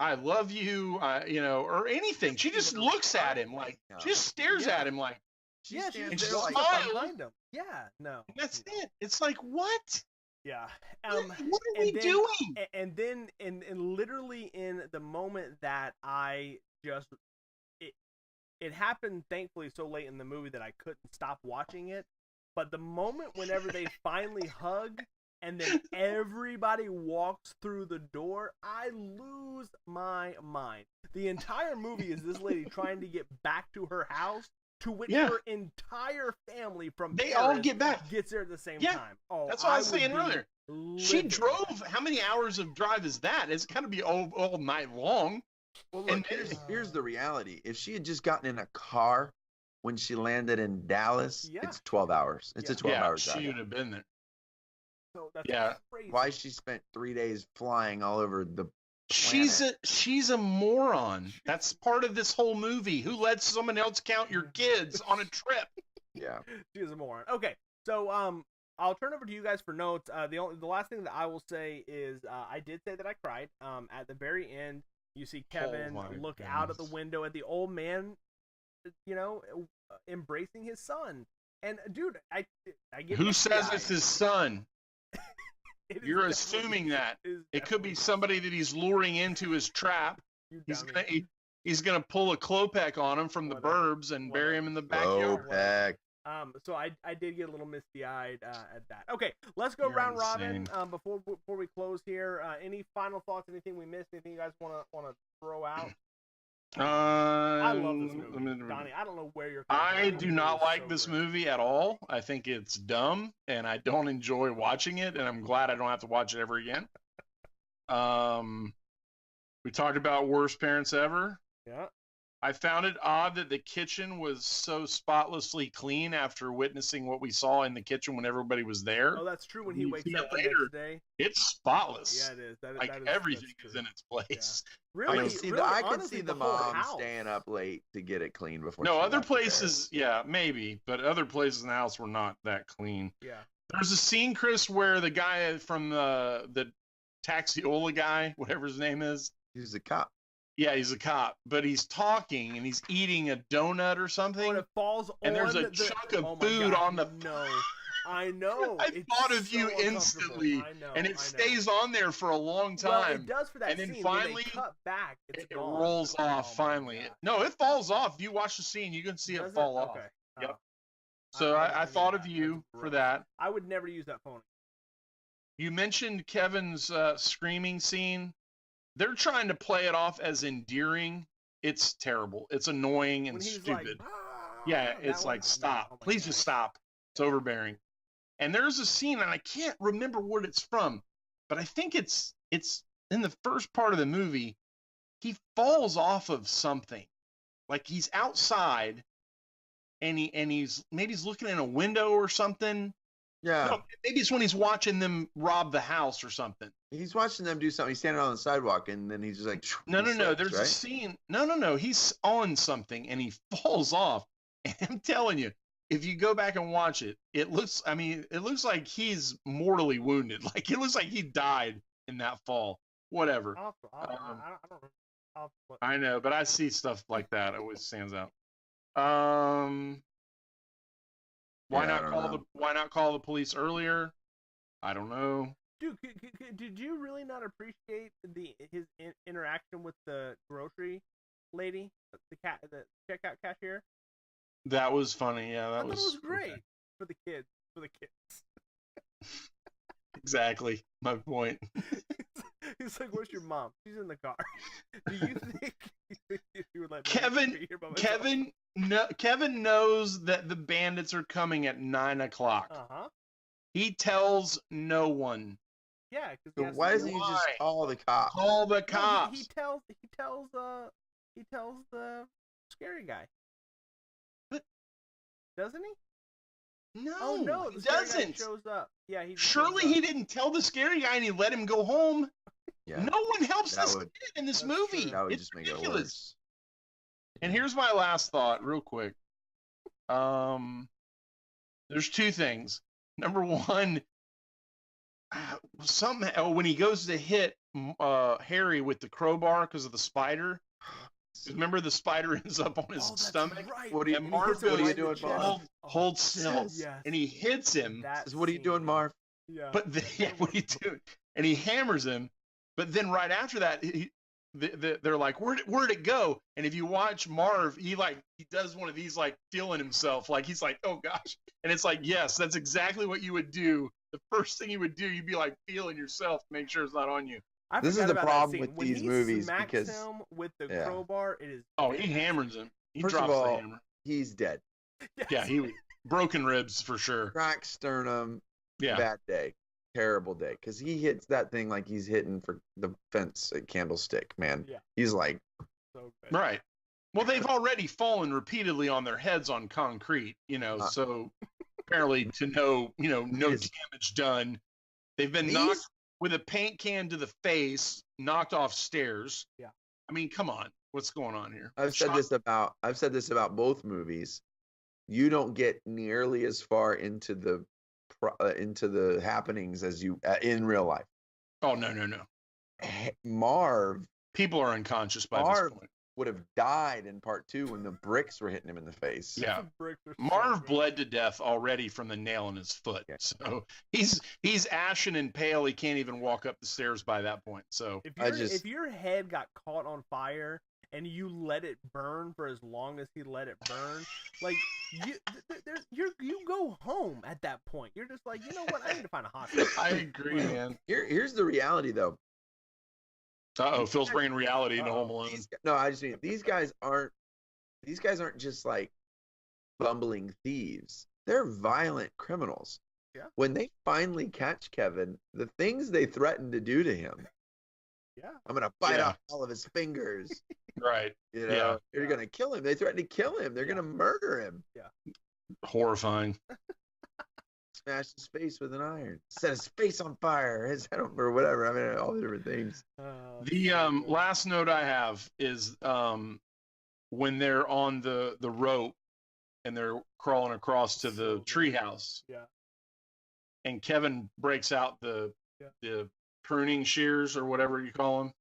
"I love you," or anything. She just looks at him like, she just stares at him like, she's and there smiles. behind him. Yeah, no. And that's it. It's like, what? Yeah. What are we doing? And then, literally in the moment that I just, it happened thankfully so late in the movie that I couldn't stop watching it. But the moment whenever they finally hug and then everybody walks through the door, I lose my mind. The entire movie is this lady trying to get back to her house, to which her entire family from Paris all get back, gets there at the same time. Oh, that's what I was saying earlier. She drove. How many hours of drive is that? It's got to be all night long. Well, look, here's the reality. If she had just gotten in a car when she landed in Dallas, it's 12 hours. It's a 12-hour drive. She would have been there. So that's crazy. Why she spent 3 days flying all over the planet. She's a moron. That's part of this whole movie. Who lets someone else count your kids on a trip? Yeah. She is a moron. Okay. So I'll turn over to you guys for notes. The last thing that I will say is I did say that I cried. At the very end, you see Kevin look out of the window at the old man, embracing his son, And dude, I get Who misty says eyed. it's his son? It is You're definitely- assuming that. it is It could be definitely somebody that he's luring into his trap. you He's dummy. gonna pull a Klopek on him from the Whatever. burbs and bury him in the Oh, backyard. heck. So I did get a little misty eyed at that. Okay, let's go You're round robin. insane. Before we close here, any final thoughts? Anything we missed? Anything you guys wanna throw out? I love this movie, Donnie. I don't know where you're. I from. do It not is like so this great. movie at all. I think it's dumb, and I don't enjoy watching it. And I'm glad I don't have to watch it ever again. We talked about worst parents ever. Yeah. I found it odd that the kitchen was so spotlessly clean after witnessing what we saw in the kitchen when everybody was there. Oh, that's true. When he You wakes see up it the later. next day. It's spotless. Yeah, it is. Like that is, everything that's is true. in its place. Really, I can see, really, I can honestly, see the whole mom house. staying up late to get it clean before. No, she other left there. places, yeah, maybe, but other places in the house were not that clean. Yeah. There's a scene, Chris, where the guy from the Taxiola guy, whatever his name is, He's a cop. yeah, he's a cop, but he's talking and he's eating a donut or something. Oh, it falls And there's on a chunk of oh my food God, on the- No, I know. I It's thought of so you uncomfortable. instantly, I know, and I it know. stays on there for a long Well, time. it does for that and then scene. finally, when they cut back, it's it gone. rolls Oh off. my Finally, God. no, it falls off. If you watch the scene, you can see Does it fall off. Okay. Yep. Oh. So I didn't thought know of that. you That's for gross. that. I would never use that phone. You mentioned Kevin's screaming scene. They're trying to play it off as endearing. It's terrible. It's annoying and When he's stupid. like, Yeah, that it's one? like, stop. Oh my Please gosh. just stop. It's overbearing. And there's a scene, and I can't remember what it's from, but I think it's in the first part of the movie. He falls off of something. Like he's outside, and he's looking in a window or something. Yeah. No, maybe it's when he's watching them rob the house or something. He's watching them do something. He's standing on the sidewalk, and then he's just like, No. he slips, There's a right? scene. No. He's on something and he falls off. And I'm telling you, if you go back and watch it, it looks like he's mortally wounded. Like it looks like he died in that fall. Whatever. I don't know. I know, but I see stuff like that. It always stands out. Why Yeah, I don't know. not call the police earlier? I don't know. Dude, did you really not appreciate his interaction with the grocery lady, the checkout cashier? That was funny. Yeah, I that thought it was great okay. for the kids. Exactly my point. He's like, "Where's your mom? She's in the car." Do you think you would let me Kevin be here by myself? Kevin knows that the bandits are coming at 9:00. Uh-huh. He tells no one. Yeah, because So why doesn't he just call the cops? Call the No, cops. he tells the scary guy. But- Doesn't he? No, Oh no, he the scary guy doesn't. shows up. Yeah, he Surely shows he up. didn't tell the scary guy and he let him go home. Yeah. No one helps That this would- kid in this That's movie. true. That would It's just make it ridiculous. worse. And here's my last thought, real quick. There's two things. Number one, somehow when he goes to hit Harry with the crowbar because of the spider. Remember the spider ends up on his Oh, that's stomach. right. What are you- And And he Marv hits him goes, what are you right in the doing, chest. Marv? Hold still. Yes. And he hits him. That Says, what are you scene. doing, Marv? Yeah. But yeah, what are you doing? And he hammers him. But then right after that, they're like, where'd it go? And if you watch Marv, he does one of these like feeling himself, like he's like, oh gosh. And it's like, yes, that's exactly what you would do. The first thing you would do, you'd be like feeling yourself to make sure it's not on you. I This is forgot the about that problem scene. with When these he movies smacks because- him with the yeah. crowbar, it is. Oh, he hammers him. He First drops of all, the hammer. he's dead. Yes. Yeah, he broken ribs for sure. Cracked sternum. Yeah. Bad day. Terrible day. Because he hits that thing like he's hitting for the fence at Candlestick, man. Yeah. He's like, So good. Right. Well, they've already fallen repeatedly on their heads on concrete, so apparently to no Yes. damage done. They've been These- knocked with a paint can to the face, knocked off stairs. Yeah. I mean, come on. What's going on here? I've said this about both movies. You don't get nearly as far into the happenings as you in real life. Oh, no. Marv People are unconscious by Marv- this point. would have died in part 2 when the bricks were hitting him in the face. Yeah. The bricks are so Marv good. bled to death already from the nail in his foot. Yeah. So he's ashen and pale. He can't even walk up the stairs by that point. So If your head got caught on fire and you let it burn for as long as he let it burn, like you go home at that point. You're just like, you know what? I need to find a hospital. I agree, man. Here's the reality, though. Phil's bringing reality into Home Alone. I just mean these guys aren't just like bumbling thieves. They're violent criminals. Yeah. When they finally catch Kevin, the things they threaten to do to him. Yeah. I'm gonna bite off all of his fingers. Right. You know, you're gonna kill him. They threaten to kill him. They're gonna murder him. Yeah. Horrifying. Smash his face with an iron. Set his face on fire. His head or whatever. I mean, all the different things. The last note I have is when they're on the rope and they're crawling across to the treehouse. Yeah. And Kevin breaks out the pruning shears or whatever you call them,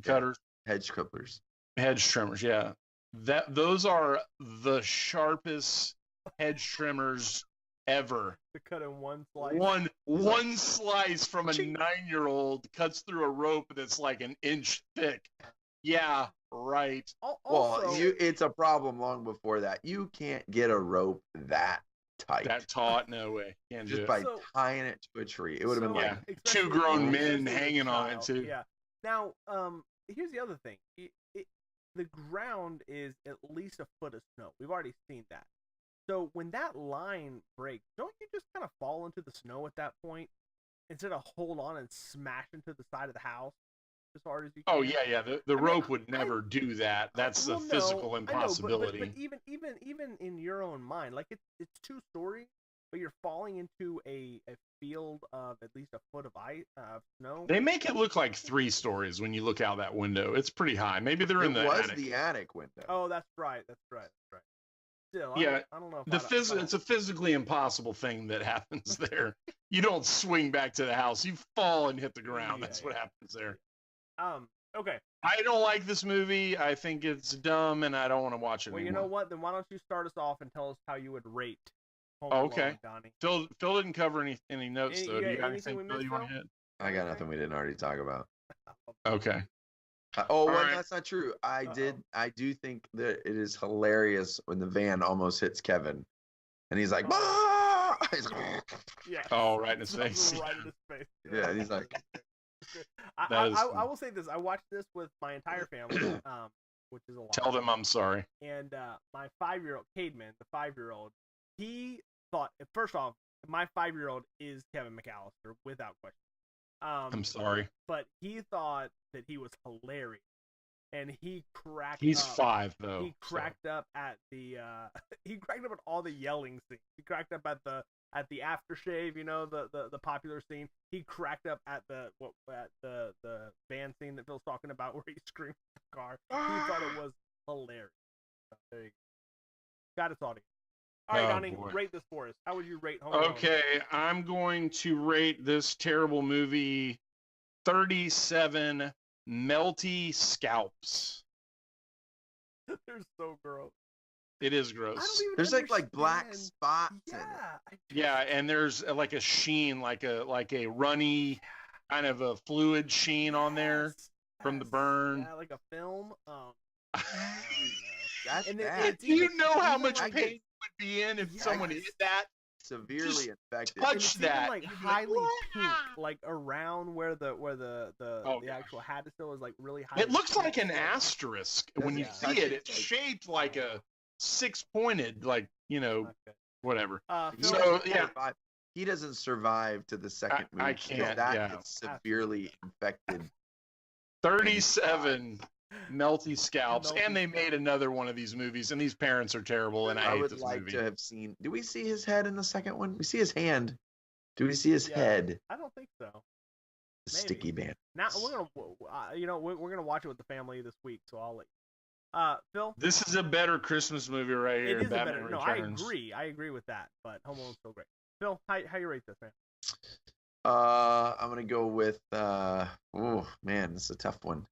cutters, hedge clippers, hedge trimmers. Yeah, those are the sharpest hedge trimmers ever. To cut in one slice. One slice from a 9-year-old cuts through a rope that's like an inch thick. Yeah, right. Also, it's a problem long before that. You can't get a rope that tight. That taut, no way. Can't just do by tying it to a tree. It would have been like 2 grown men hanging on it too. Yeah. Now, here's the other thing. The ground is at least a foot of snow. We've already seen that. So when that line breaks, don't you just kind of fall into the snow at that point instead of hold on and smash into the side of the house as hard as you can? Oh yeah. The rope would never do that. That's a physical impossibility. But even in your own mind, like it's 2 stories, but you're falling into a field of at least a foot of ice, snow. They make it look like 3 stories when you look out that window. It's pretty high. Maybe they're in the attic. The attic window. Oh, that's right. Still, yeah, I don't know. It's a physically impossible thing that happens there. You don't swing back to the house. You fall and hit the ground. That's what happens there. Okay. I don't like this movie. I think it's dumb, and I don't want to watch it anymore. You know what? Then why don't you start us off and tell us how you would rate Home Alone, Donnie? Phil didn't cover any notes, though. Do you got anything, Phil, you want to hit? I got nothing we didn't already talk about. Okay. That's not true. I do think that it is hilarious when the van almost hits Kevin, and he's like, yeah. Oh, right in his face. Right in his face. Yeah, and he's like. I will say this. I watched this with my entire family, which is a lot. Tell them I'm sorry. And my 5-year-old, Cademan, the 5-year-old, he thought, first off, my 5-year-old is Kevin McAllister without question. I'm sorry. But he thought that he was hilarious. And he cracked He's up. 5, though. He cracked up at the he cracked up at all the yelling scenes. He cracked up at the aftershave, you know, the popular scene. He cracked up at the van scene that Phil's talking about where he screamed in the car. He thought it was hilarious. So there you go. Got its audience. All right, Donnie, rate this for us. How would you rate Home Alone? Okay, I'm going to rate this terrible movie 37 melty scalps. They're so gross. It is gross. There's like black spots. Yeah, and there's like a sheen, like a runny kind of a fluid sheen on there from the burn. Yeah, like a film. Do you know how much pain would be in if someone hit that? Severely infected. Touch that. Even, like highly pink, like around where the actual hat is still is like really high. It looks like an asterisk when you see it. It's shaped like a 6-pointed, like, you know, whatever. So yeah, he doesn't survive to the second movie. I can't. It's severely infected. 37 melty scalps, and they made another one of these movies, and these parents are terrible, and I hate this movie. I would like to have seen. Do we see his head in the second one? We see his hand. Do we see his head? I don't think so. The sticky band. Now we're gonna watch it with the family this week, so I'll let you. Phil, this is a better Christmas movie right here. It is Batman Returns. No, I agree with that. But Home Alone's still great. Phil, how you rate this, man? I'm gonna go with. Oh man, this is a tough one.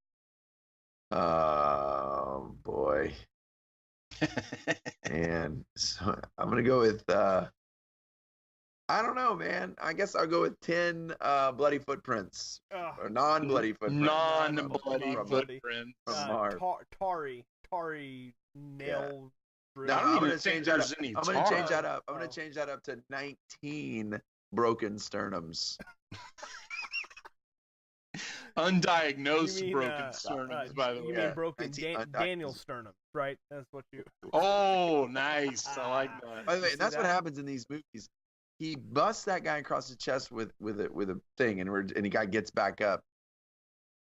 Oh boy. And so I'm gonna go with I don't know, man. I guess I'll go with 10 bloody footprints. Or non-bloody footprints. Non-bloody from footprints. Mars. Tari nail. No, I'm gonna change that up. I'm gonna change that up to 19 broken sternums. Undiagnosed broken sternums, by the way. You mean broken Daniel sternum, right? That's what you. Oh, nice. I like that. By the way, that's what happens in these movies. He busts that guy across the chest with a thing, and the guy gets back up.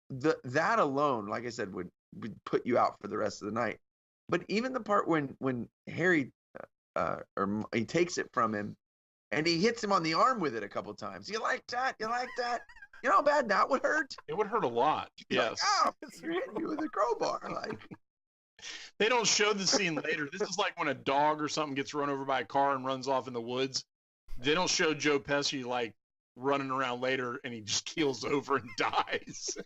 That alone, like I said, would put you out for the rest of the night. But even the part when Harry or he takes it from him, and he hits him on the arm with it a couple times. You like that? You like that? You know how bad that would hurt? It would hurt a lot. Yes. Like, oh, you're hitting me with a crowbar. Like, they don't show the scene later. This is like when a dog or something gets run over by a car and runs off in the woods. They don't show Joe Pesci like running around later and he just keels over and dies.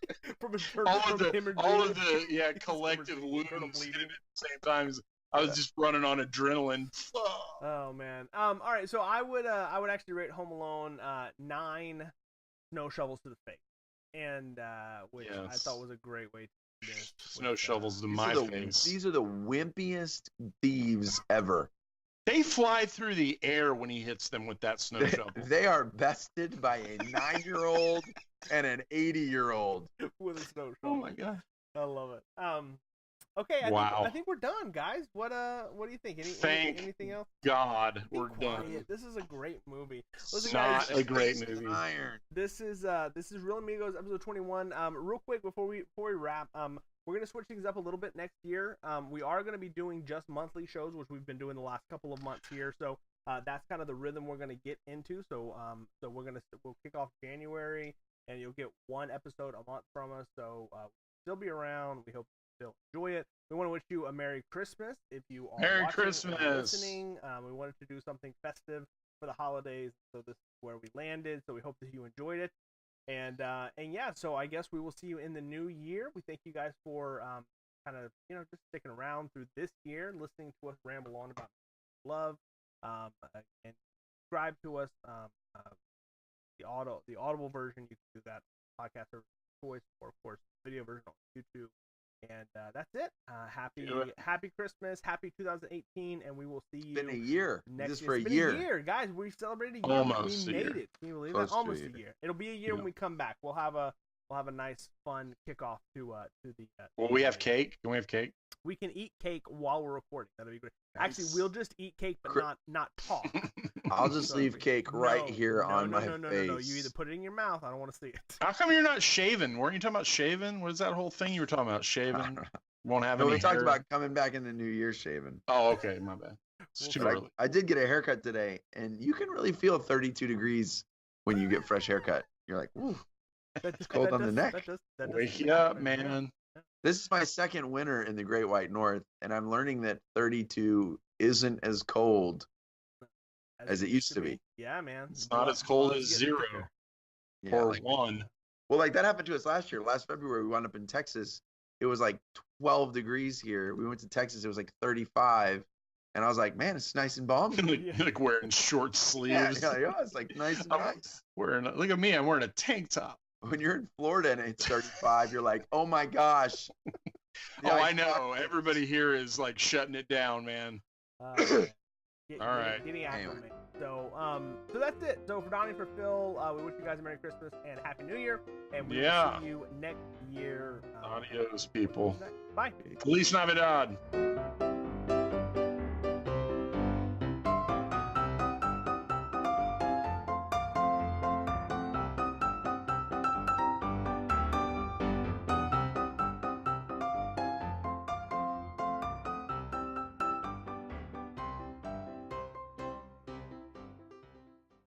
all of the collective wounds at the same time as I was just running on adrenaline. Oh man. All right. So I would actually rate Home Alone 9 snow shovels to the face, and which I thought was a great way to do this. Snow shovels to my face. These are the wimpiest thieves ever. They fly through the air when he hits them with that snow shovel. They are bested by a 9-year-old and an 80-year-old with a snow shovel. Oh my god, I love it. Okay, I think we're done, guys. What do you think? Anything else? God, we're done. This is a great movie. Listen, not guys, a great movie. This is Real Amigos episode 21. Real quick before we wrap, we're gonna switch things up a little bit next year. We are gonna be doing just monthly shows, which we've been doing the last couple of months here. So that's kind of the rhythm we're gonna get into. So we'll kick off January, and you'll get one episode a month from us. So we'll still be around. We hope you still enjoy it. We want to wish you a Merry Christmas if you are Merry watching Christmas. or listening. We wanted to do something festive for the holidays, so this is where we landed. So we hope that you enjoyed it. And yeah, so I guess we will see you in the new year. We thank you guys for kind of just sticking around through this year, listening to us ramble on about love, and subscribe to us. The audible version, you can do that on podcast service of choice, or of course video version on YouTube. And that's it. Happy Christmas, happy 2018, and we will see you. It's been a year. Next year. It's been a year, guys. We celebrated a year. Almost we a made year. it. Can you believe that? Almost a year. It'll be a year Yeah. when we come back. We'll have a nice, fun kickoff to the. Will we have cake? Can we have cake? We can eat cake while we're recording. That'll be great. Nice. Actually, we'll just eat cake, but not talk. I'll just leave cake right here on my face. No. You either put it in your mouth. I don't want to see it. How come you're not shaving? Weren't you talking about shaving? What is that whole thing you were talking about? Shaving? Won't have any we talked hair? about coming back in the new year shaving. Oh, okay, my bad. It's too early. I did get a haircut today, and you can really feel 32 degrees when you get fresh haircut. You're like, ooh, it's cold on the neck. Wake you up, man. This is my second winter in the Great White North, and I'm learning that 32 isn't as cold as it used to be. Yeah, man. It's not as cold as 0 or 1. Well, like that happened to us last year. Last February, we wound up in Texas. It was like 12 degrees here. We went to Texas. It was like 35. And I was like, man, it's nice and balmy. like wearing short sleeves. Yeah, it's like nice and nice. Look at me. I'm wearing a tank top. When you're in Florida and it's 35, you're like, oh my gosh. I know. Everybody here is like shutting it down, man. All right. Getting after me. So that's it. So for Donnie, for Phil, we wish you guys a Merry Christmas and Happy New Year. And we will see you next year. Adios, people. Bye. Feliz Navidad.